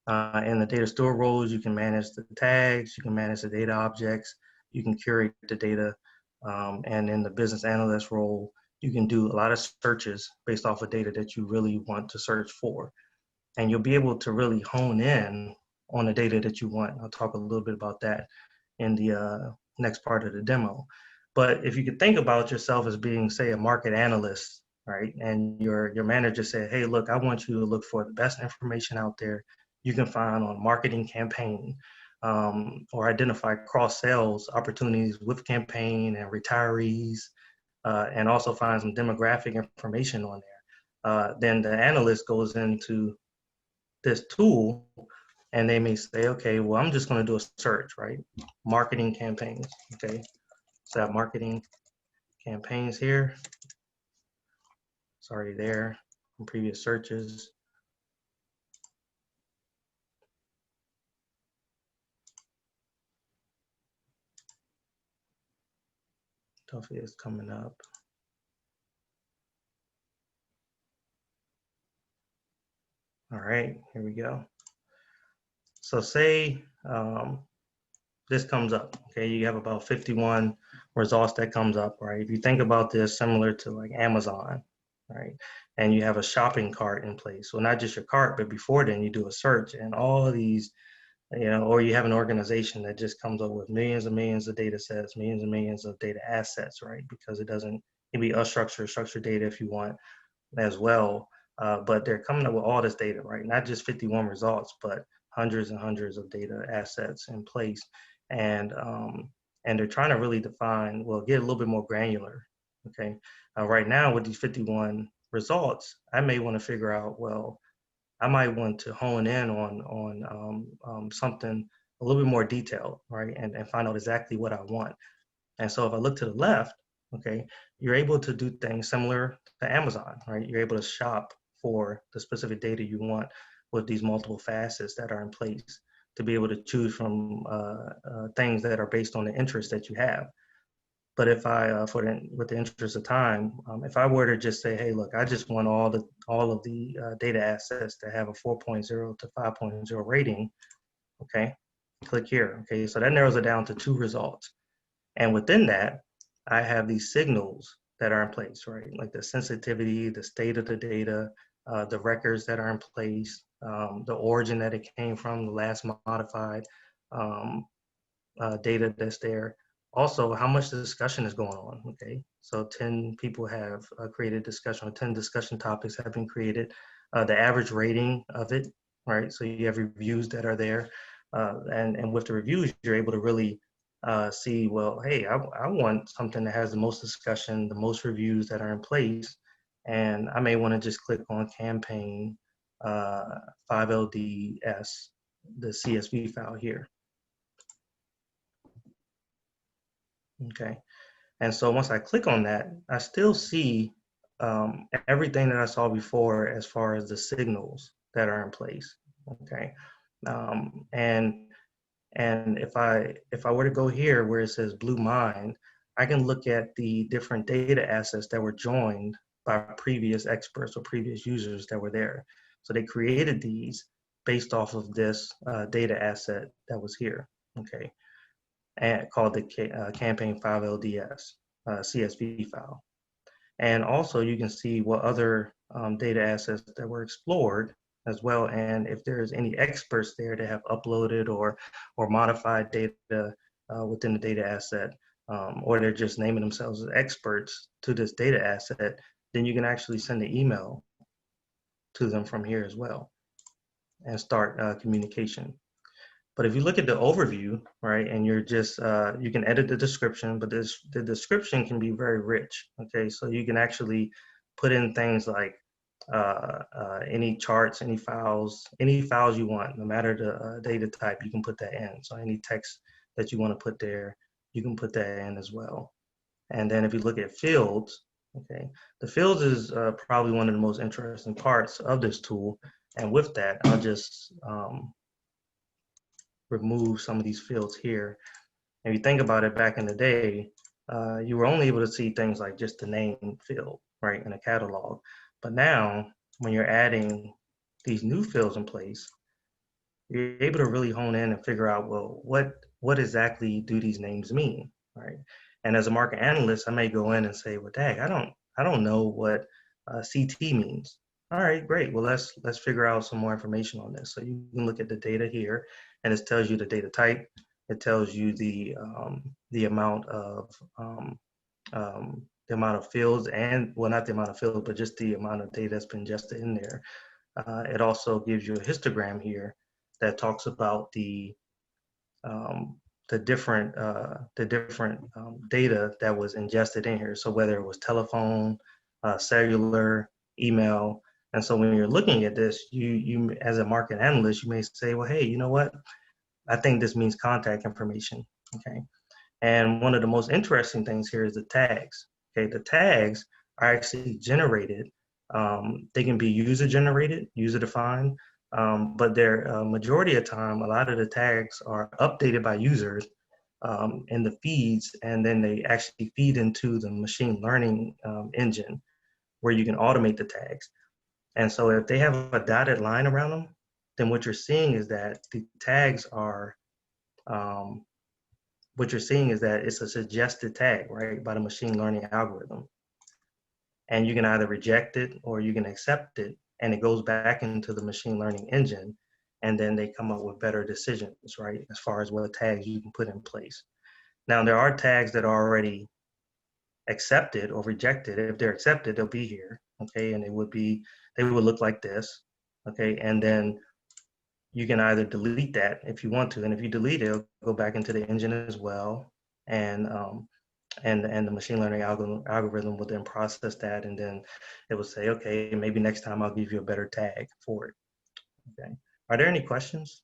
S3: In the data steward roles, you can manage the tags, you can manage the data objects, you can curate the data. And in the business analyst role, you can do a lot of searches based off of data that you really want to search for. And you'll be able to really hone in on the data that you want. I'll talk a little bit about that in the next part of the demo. But if you could think about yourself as being, say, a market analyst, right? And your manager said, hey, look, I want you to look for the best information out there you can find on marketing campaign, or identify cross-sales opportunities with campaign and retirees, and also find some demographic information on there. Then the analyst goes into this tool and they may say, okay, well, I'm just going to do a search, right? Marketing campaigns, okay? So I have marketing campaigns here. It's already there from previous searches. Hopefully it's coming up. All right, here we go. So say this comes up, okay? You have about 51 results that comes up, right? If you think about this similar to like Amazon, right? And you have a shopping cart in place. So not just your cart, but before then you do a search and all of these, or you have an organization that just comes up with millions and millions of data sets, millions and millions of data assets, right? Because it can be unstructured, structured data if you want as well. But they're coming up with all this data, right? Not just 51 results, but hundreds and hundreds of data assets in place. And they're trying to really define, well, get a little bit more granular okay? Right now with these 51 results, I may want to figure out, well, I might want to hone in on something a little bit more detailed, right? And find out exactly what I want. And so if I look to the left, okay, you're able to do things similar to Amazon, right? You're able to shop for the specific data you want with these multiple facets that are in place to be able to choose from things that are based on the interest that you have. But if I, with the interest of time, if I were to just say, hey, look, I just want all of the data assets to have a 4.0 to 5.0 rating, okay, click here. Okay, so that narrows it down to 2 results. And within that, I have these signals that are in place, right? Like the sensitivity, the state of the data, the records that are in place, the origin that it came from, the last modified data that's there. Also, how much discussion is going on, okay? So 10 people have created discussion, or 10 discussion topics have been created. The average rating of it, right? So you have reviews that are there. And with the reviews, you're able to really see, well, hey, I want something that has the most discussion, the most reviews that are in place. And I may want to just click on campaign 5LDS, the CSV file here. Okay, and so once I click on that, I still see everything that I saw before as far as the signals that are in place. Okay, and if I were to go here where it says Blue Mind, I can look at the different data assets that were joined by previous experts or previous users that were there. So they created these based off of this data asset that was here. Okay. And called the campaign 5LDS CSV file. And also you can see what other data assets that were explored as well. And if there's any experts there that have uploaded or modified data within the data asset, or they're just naming themselves as experts to this data asset, then you can actually send an email to them from here as well and start communication. But if you look at the overview, right, and you're just, you can edit the description, but the description can be very rich, okay? So you can actually put in things like any charts, any files you want, no matter the data type, you can put that in. So any text that you want to put there, you can put that in as well. And then if you look at fields, okay, the fields is probably one of the most interesting parts of this tool. And with that, I'll just, remove some of these fields here. If you think about it, back in the day, you were only able to see things like just the name field, right, in a catalog. But now, when you're adding these new fields in place, you're able to really hone in and figure out, well, what exactly do these names mean, right? And as a market analyst, I may go in and say, well, dang, I don't know what CT means. All right, great. Well, let's figure out some more information on this. So you can look at the data here, and it tells you the data type. It tells you the amount of fields, and well, not the amount of fields, but just the amount of data that's been ingested in there. It also gives you a histogram here that talks about the different data that was ingested in here. So whether it was telephone, cellular, email. And so when you're looking at this, you as a market analyst, you may say, well, hey, you know what? I think this means contact information, okay? And one of the most interesting things here is the tags, okay? The tags are actually generated. They can be user-generated, user-defined, but they're majority of the time, a lot of the tags are updated by users in the feeds, and then they actually feed into the machine learning engine where you can automate the tags. And so if they have a dotted line around them, then what you're seeing is that the tags are, what you're seeing is that it's a suggested tag, right, by the machine learning algorithm. And you can either reject it or you can accept it, and it goes back into the machine learning engine, and then they come up with better decisions, right, as far as what tags you can put in place. Now, there are tags that are already accepted or rejected. If they're accepted, they'll be here, okay, and they would look like this, okay, and then you can either delete that if you want to, and if you delete it, it'll go back into the engine as well, and and the machine learning algorithm will then process that, and then it will say, okay, maybe next time I'll give you a better tag for it. Okay. Are there any questions?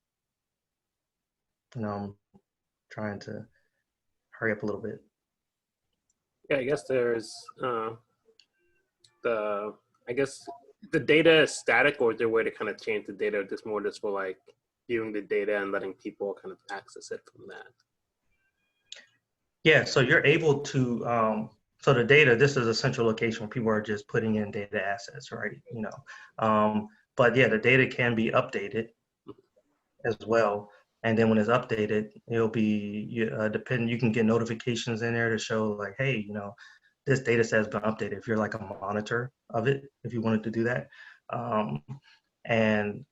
S3: I'm trying to hurry up a little bit.
S2: Yeah, I guess there's I guess the data is static, or is there a way to kind of change the data just more just for like viewing the data and letting people kind of access it from that?
S3: Yeah, so you're able to, so the data, this is a central location where people are just putting in data assets, right? But yeah, the data can be updated as well. And then when it's updated, it'll be, you can get notifications in there to show like, hey, this data set has been updated if you're like a monitor of it, if you wanted to do that. And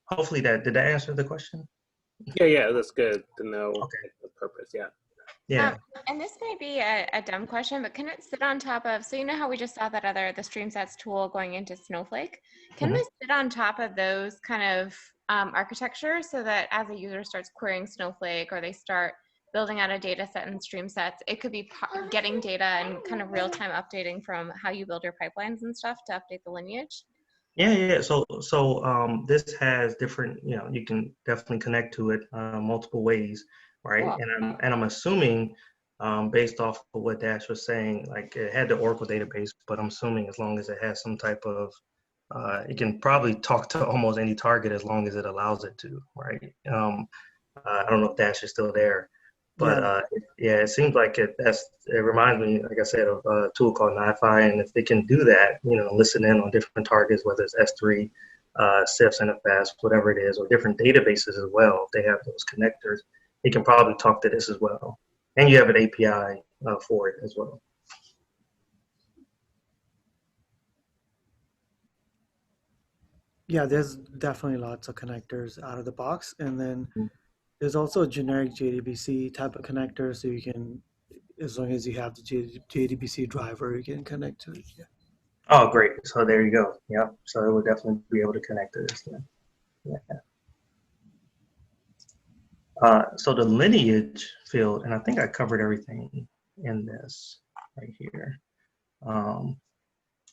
S3: hopefully did that answer the question?
S2: Yeah, that's good to know.
S3: Okay.
S2: The purpose, yeah.
S3: Yeah.
S4: And this may be a dumb question, but can it sit on top of, so you know how we just saw that the StreamSets tool going into Snowflake? Can we sit on top of those kind of architectures so that as a user starts querying Snowflake or they start building out a data set in StreamSets, it could be getting data and kind of real-time updating from how you build your pipelines and stuff to update the lineage?
S3: Yeah. So this has different, you can definitely connect to it multiple ways, right?
S4: Cool.
S3: And I'm assuming, based off of what Dash was saying, like it had the Oracle database, but I'm assuming as long as it has some type of, it can probably talk to almost any target as long as it allows it to, right? I don't know if Dash is still there, but yeah, it seems like it reminds me, like I said, of a tool called NiFi, and if they can do that, listen in on different targets, whether it's S3, CIFS, NFS, whatever it is, or different databases as well, if they have those connectors, it can probably talk to this as well. And you have an API for it as well.
S1: Yeah, there's definitely lots of connectors out of the box. And then there's also a generic JDBC type of connector, so you can, as long as you have the JDBC driver, you can connect to it. Yeah.
S3: Oh, great. So there you go. Yeah. So it will definitely be able to connect to this then. Yeah. So the lineage field, and I think I covered everything in this right here.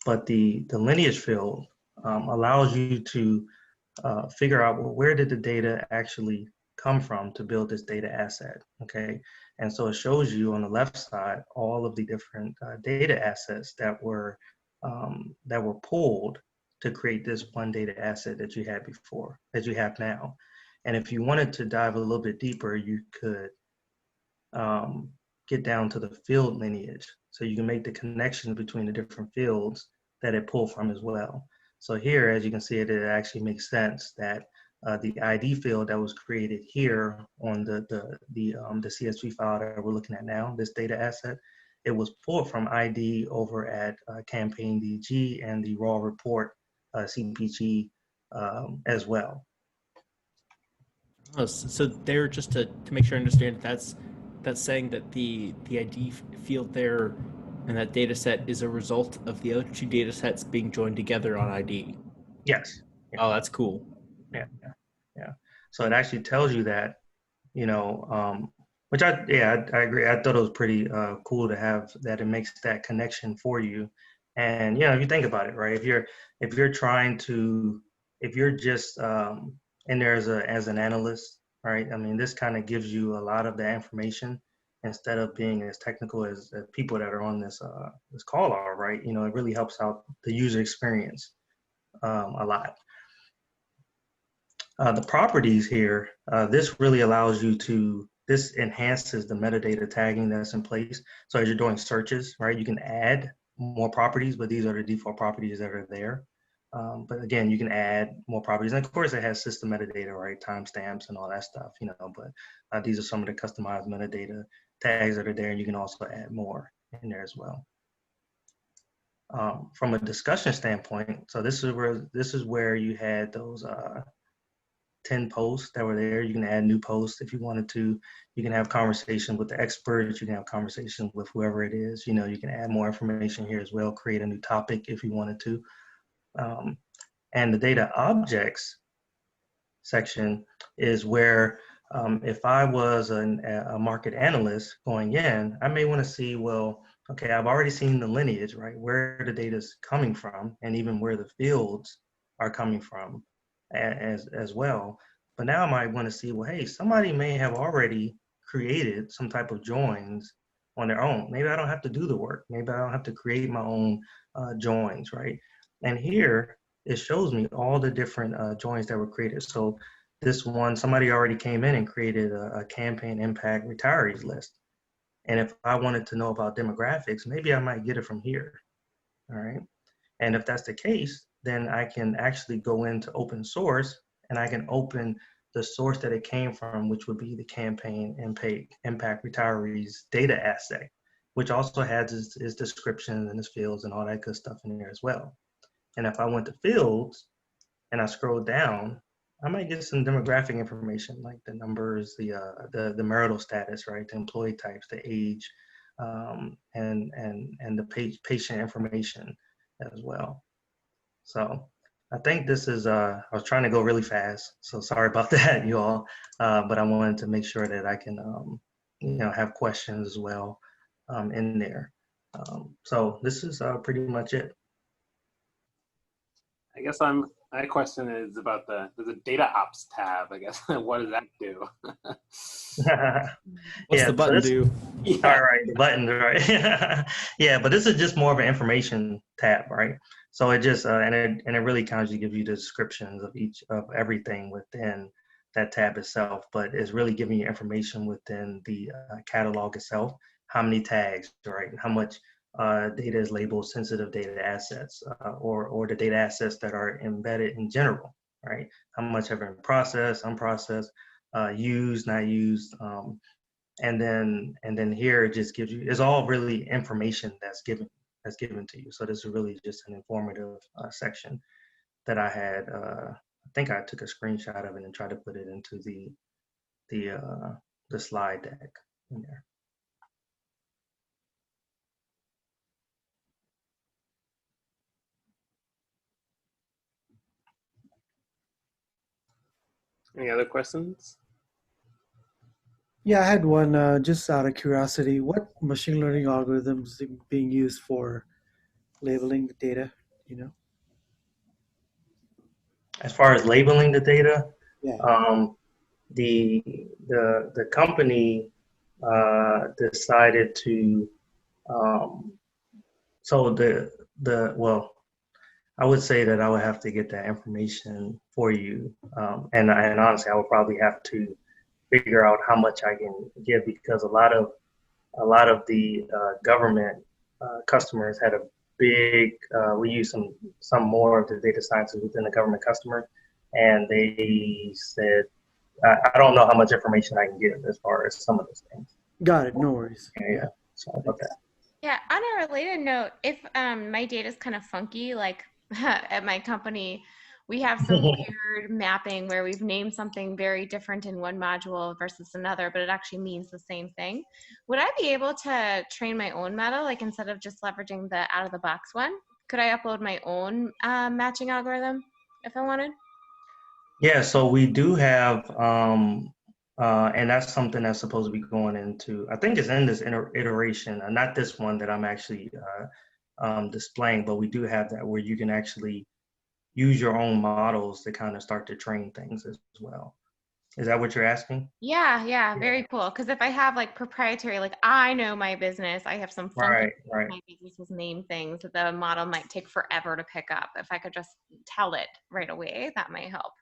S3: But the lineage field allows you to figure out, well, where did the data actually come from to build this data asset, okay? And so it shows you on the left side all of the different data assets that were pulled to create this one data asset that you had before, that you have now. And if you wanted to dive a little bit deeper, you could get down to the field lineage. So you can make the connection between the different fields that it pulled from as well. So here, as you can see, it actually makes sense that the ID field that was created here on the CSV file that we're looking at now, this data asset, it was pulled from ID over at campaign DG and the raw report CPG as well.
S5: Oh, so there, just to make sure I understand, that's saying that the ID field there and that data set is a result of the other two data sets being joined together on ID.
S3: Yes. Yeah.
S5: Oh, that's cool.
S3: Yeah. So it actually tells you that, which I agree. I thought it was pretty cool to have that. It makes that connection for you. And if you think about it, right? If you're just in there as an analyst, right? I mean, this kind of gives you a lot of the information instead of being as technical as people that are on this call are, right? It really helps out the user experience a lot. The properties here, this really allows you to, this enhances the metadata tagging that's in place. So as you're doing searches, right, you can add more properties, but these are the default properties that are there. But again, you can add more properties. And of course, it has system metadata, right, timestamps and all that stuff, but these are some of the customized metadata tags that are there, and you can also add more in there as well. From a discussion standpoint, so this is where you had those 10 posts that were there. You can add new posts if you wanted to. You can have conversations with the experts. You can have conversations with whoever it is. You can add more information here as well, create a new topic if you wanted to. And the data objects section is where If I was a market analyst going in, I may want to see, well, okay, I've already seen the lineage, right? Where the data is coming from, and even where the fields are coming from as well. But now I might want to see, well, hey, somebody may have already created some type of joins on their own. Maybe I don't have to do the work. Maybe I don't have to create my own joins, right? And here it shows me all the different joins that were created. So this one, somebody already came in and created a campaign impact retirees list. And if I wanted to know about demographics, maybe I might get it from here, all right? And if that's the case, then I can actually go into open source and I can open the source that it came from, which would be the campaign impact retirees data asset, which also has its description and its fields and all that good stuff in there as well. And if I went to fields and I scroll down, I might get some demographic information like the numbers, the marital status, right, the employee types, the age, and the patient information as well. So I think this is, I was trying to go really fast, so sorry about that, you all, but I wanted to make sure that I can, have questions as well in there. So this is pretty much it.
S2: I guess my question is about the DataOps tab. I guess what does that do?
S5: What's the button do?
S3: Yeah. All right, the button, right? Yeah, but this is just more of an information tab, right? So it just and it really kind of just gives you the descriptions of everything within that tab itself. But it's really giving you information within the catalog itself. How many tags, right? How much data is labeled sensitive data assets, or the data assets that are embedded in general, right? How much have been processed, unprocessed, used, not used, and then here it just gives you, it's all really information that's given to you. So this is really just an informative section that I had. I think I took a screenshot of it and tried to put it into the slide deck in there.
S2: Any other questions?
S1: Yeah, I had one just out of curiosity. What machine learning algorithms are being used for labeling the data, you know?
S3: As far as labeling the data,
S1: Yeah.
S3: The company decided to well, I would say that I would have to get that information for you, and honestly, I would probably have to figure out how much I can give, because a lot of the government customers had a big. We use some more of the data sciences within the government customer, and they said, I don't know how much information I can give as far as some of those things.
S1: Got it. No worries.
S3: Yeah. Sorry about that.
S4: Yeah, on a related note, if my data is kind of funky, like at my company, we have some weird mapping where we've named something very different in one module versus another, but it actually means the same thing. Would I be able to train my own model, like instead of just leveraging the out-of-the-box one? Could I upload my own matching algorithm if I wanted?
S3: Yeah, so we do have, and that's something that's supposed to be going into, I think it's in this iteration, not this one that I'm actually displaying, but we do have that where you can actually use your own models to kind of start to train things as well. Is that what you're asking?
S4: Yeah, very cool. Because if I have like proprietary, like I know my business, I have some funky
S3: right.
S4: my business's name things that the model might take forever to pick up. If I could just tell it right away, that might help.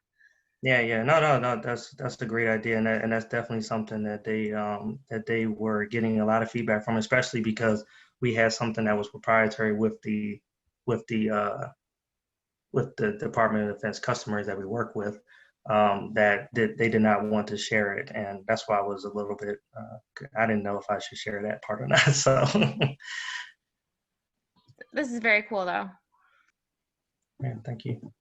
S3: Yeah. No. That's a great idea, and that's definitely something that they were getting a lot of feedback from, especially because we had something that was proprietary with the Department of Defense customers that we work with, that they did not want to share it, and that's why I was a little bit. I didn't know if I should share that part or not. So.
S4: This is very cool, though.
S3: Yeah, thank you.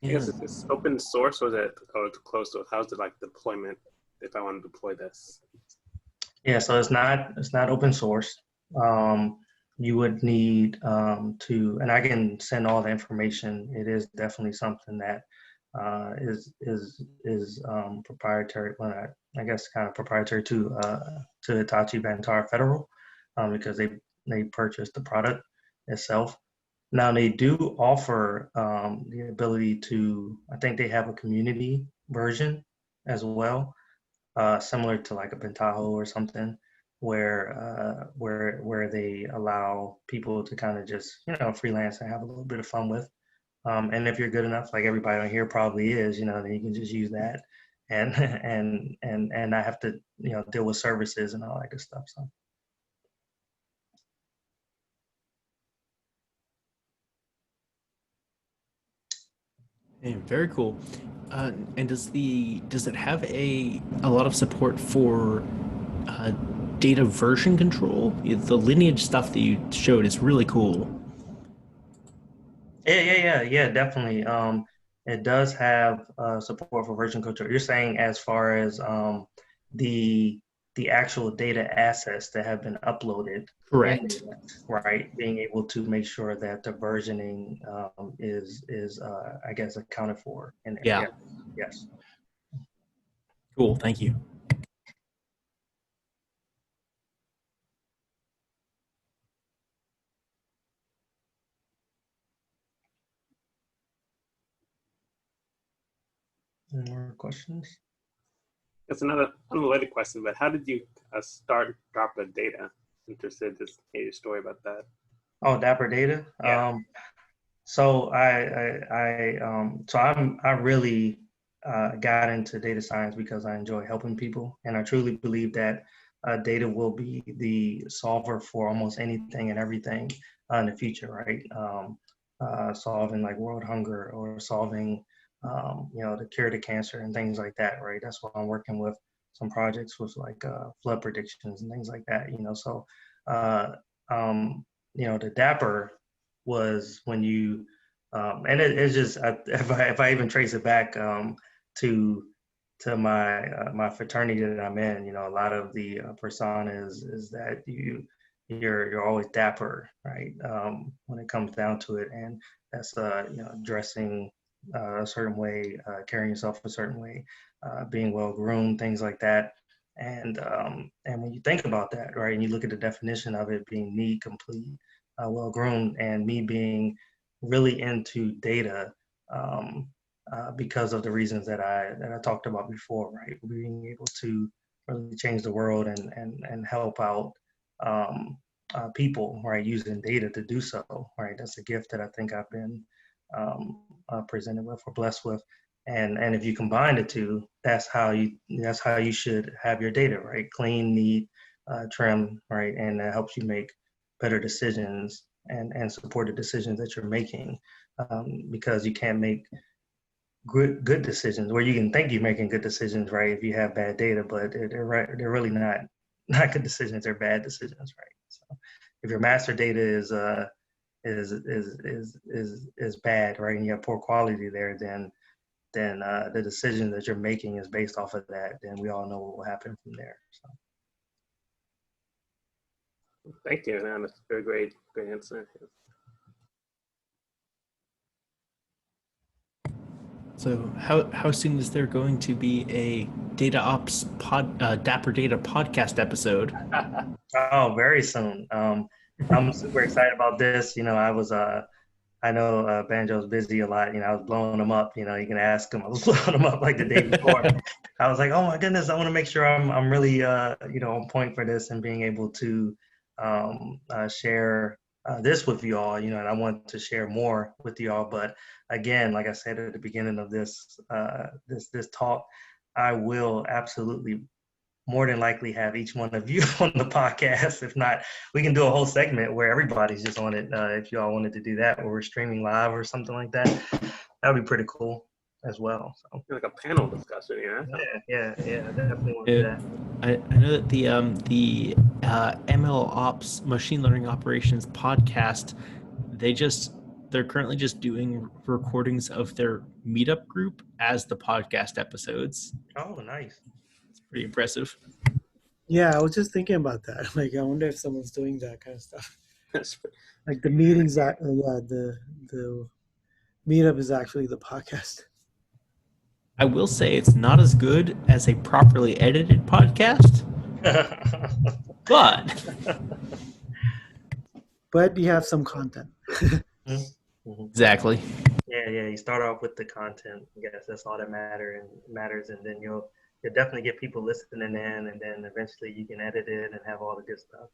S2: I guess it's open source, or is it closed source? How's it like deployment if I want to deploy this?
S3: Yeah, so it's not open source. You would need to, and I can send all the information. It is definitely something that is proprietary. Well, I guess kind of proprietary to Hitachi Vantara Federal, because they purchased the product itself. Now they do offer the ability to. I think they have a community version as well, similar to like a Pentaho or something, where they allow people to kind of just freelance and have a little bit of fun with. And if you're good enough, like everybody on here probably is, then you can just use that, and and not have to deal with services and all that good stuff. So.
S5: Hey, very cool. And does it have a lot of support for data version control? The lineage stuff that you showed is really cool.
S3: Yeah, definitely. It does have support for version control. You're saying as far as the actual data assets that have been uploaded.
S5: Correct.
S3: Right, being able to make sure that the versioning is I guess accounted for. And
S5: yeah.
S3: Yes.
S5: Cool. Thank you.
S3: Any more questions?
S2: That's another unrelated question, but how did you start Dapper Data? Interested to hear your story about that.
S3: Oh, Dapper Data.
S2: Yeah.
S3: So I really got into data science because I enjoy helping people, and I truly believe that data will be the solver for almost anything and everything in the future, right? Solving like world hunger, or solving the cure to cancer and things like that, right? That's why I'm working with some projects with like flood predictions and things like that, So the Dapper was when you and it's just if I even trace it back to my fraternity that I'm in, a lot of the persona is that you're always dapper, right? When it comes down to it, and that's dressing a certain way, carrying yourself a certain way, being well groomed, things like that. And when you think about that, right, and you look at the definition of it being neat, complete, well groomed, and me being really into data because of the reasons that I talked about before, right? Being able to really change the world and help out people, right, using data to do so, right? That's a gift that I think I've been presented with or blessed with. And if you combine the two, that's how you should have your data, right? Clean, neat, trim, right? And that helps you make better decisions and support the decisions that you're making, because you can't make good decisions, or you can think you're making good decisions, right? If you have bad data, but they're really not good decisions. They're bad decisions, right? So if your master data is bad, right, and you have poor quality there, then the decision that you're making is based off of that. Then we all know what will happen from there. So.
S2: Thank you, man. That's a very great answer.
S5: So how soon is there going to be a DataOps Dapper Data podcast episode?
S3: Oh, very soon. I'm super excited about this. I know Banjo's busy a lot. I was blowing him up. You can ask him. I was blowing him up like the day before. I was like, oh my goodness, I want to make sure I'm really on point for this and being able to share this with you all. And I want to share more with you all. But again, like I said at the beginning of this this talk, I will absolutely more than likely have each one of you on the podcast. If not, we can do a whole segment where everybody's just on it. If you all wanted to do that, where we're streaming live or something like that, that would be pretty cool as well. So.
S2: Like a panel discussion,
S3: Yeah, definitely want to do that.
S5: I know that the ML Ops Machine Learning Operations podcast, they're currently just doing recordings of their Meetup group as the podcast episodes.
S3: Oh, nice.
S5: It's pretty impressive.
S1: Yeah, I was just thinking about that. Like, I wonder if someone's doing that kind of stuff. Like the meetings, the Meetup is actually the podcast.
S5: I will say it's not as good as a properly edited podcast, but
S1: you have some content.
S5: exactly.
S3: Yeah. You start off with the content. I guess that's all that matters, and then you'll definitely get people listening in, and then eventually you can edit it and have all the good stuff.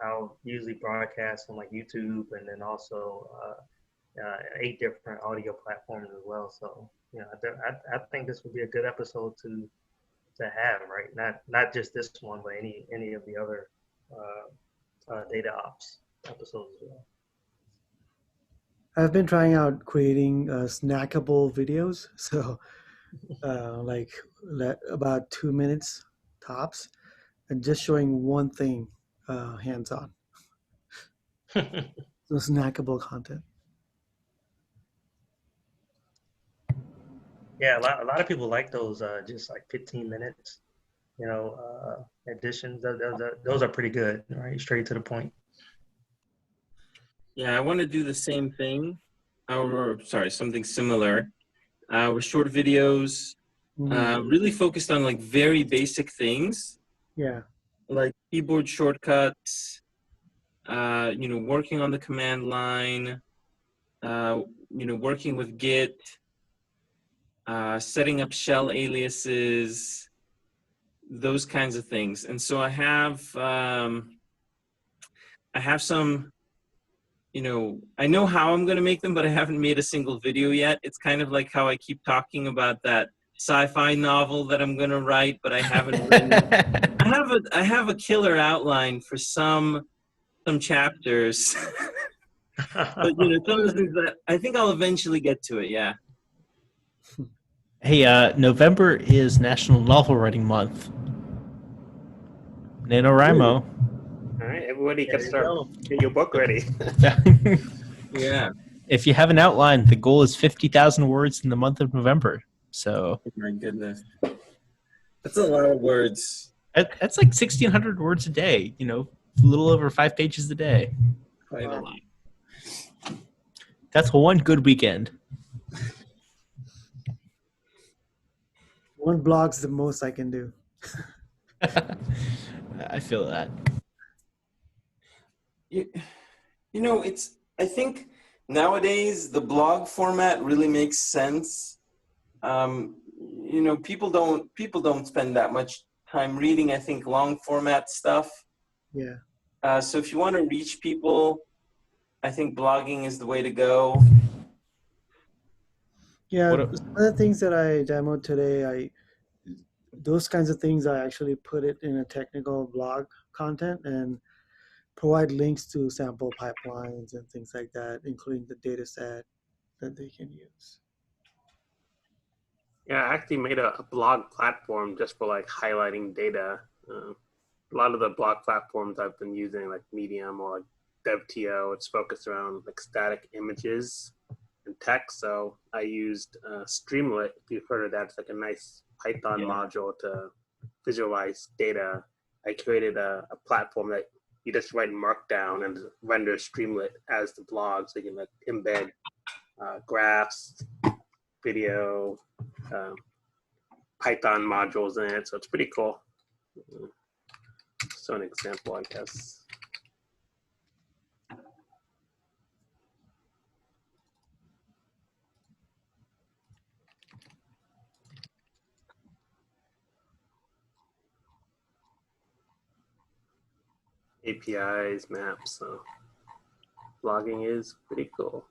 S3: I'll usually broadcast on like YouTube, and then also 8 different audio platforms as well. So I think this would be a good episode to have, right? Not just this one, but any of the other data ops episodes as well.
S1: I've been trying out creating snackable videos. So like about 2 minutes tops, and just showing one thing hands-on. So snackable content.
S3: Yeah, a lot of people like those just like 15 minutes, editions. Those are pretty good, right? Straight to the point.
S6: Yeah, I want to do the same thing, or sorry, something similar, with short videos, really focused on like very basic things.
S1: Yeah.
S6: Like keyboard shortcuts, working on the command line, working with Git, setting up shell aliases, those kinds of things. And so I have some, I know how I'm going to make them, but I haven't made a single video yet. It's kind of like how I keep talking about that sci-fi novel that I'm going to write, but I haven't written. I have a killer outline for some chapters. But some of the things that I think I'll eventually get to it. Yeah.
S5: Hey, November is National Novel Writing Month. NaNoWriMo.
S2: All right, everybody can start get your book ready.
S6: Yeah.
S5: If you have an outline, the goal is 50,000 words in the month of November. So
S6: Oh my goodness. That's a lot of words.
S5: that's like 1,600 words a day, a little over 5 pages a day.
S6: Quite a lot.
S5: That's one good weekend.
S1: One blog's the most I can do.
S5: I feel that.
S6: I think nowadays the blog format really makes sense. People don't spend that much time reading, I think, long format stuff.
S1: Yeah.
S6: So if you want to reach people, I think blogging is the way to go.
S1: Yeah, some of the things that I demoed today, those kinds of things I actually put it in a technical blog content and provide links to sample pipelines and things like that, including the data set that they can use.
S2: Yeah, I actually made a blog platform just for like highlighting data. A lot of the blog platforms I've been using, like Medium or like DevTO, it's focused around like static images and text. So I used Streamlit. If you've heard of that, it's like a nice Python module to visualize data. I created a platform that you just write Markdown and render Streamlit as the blog, so you can like embed graphs, video, Python modules in it. So it's pretty cool. So an example, I guess. APIs, maps, so blogging is pretty cool.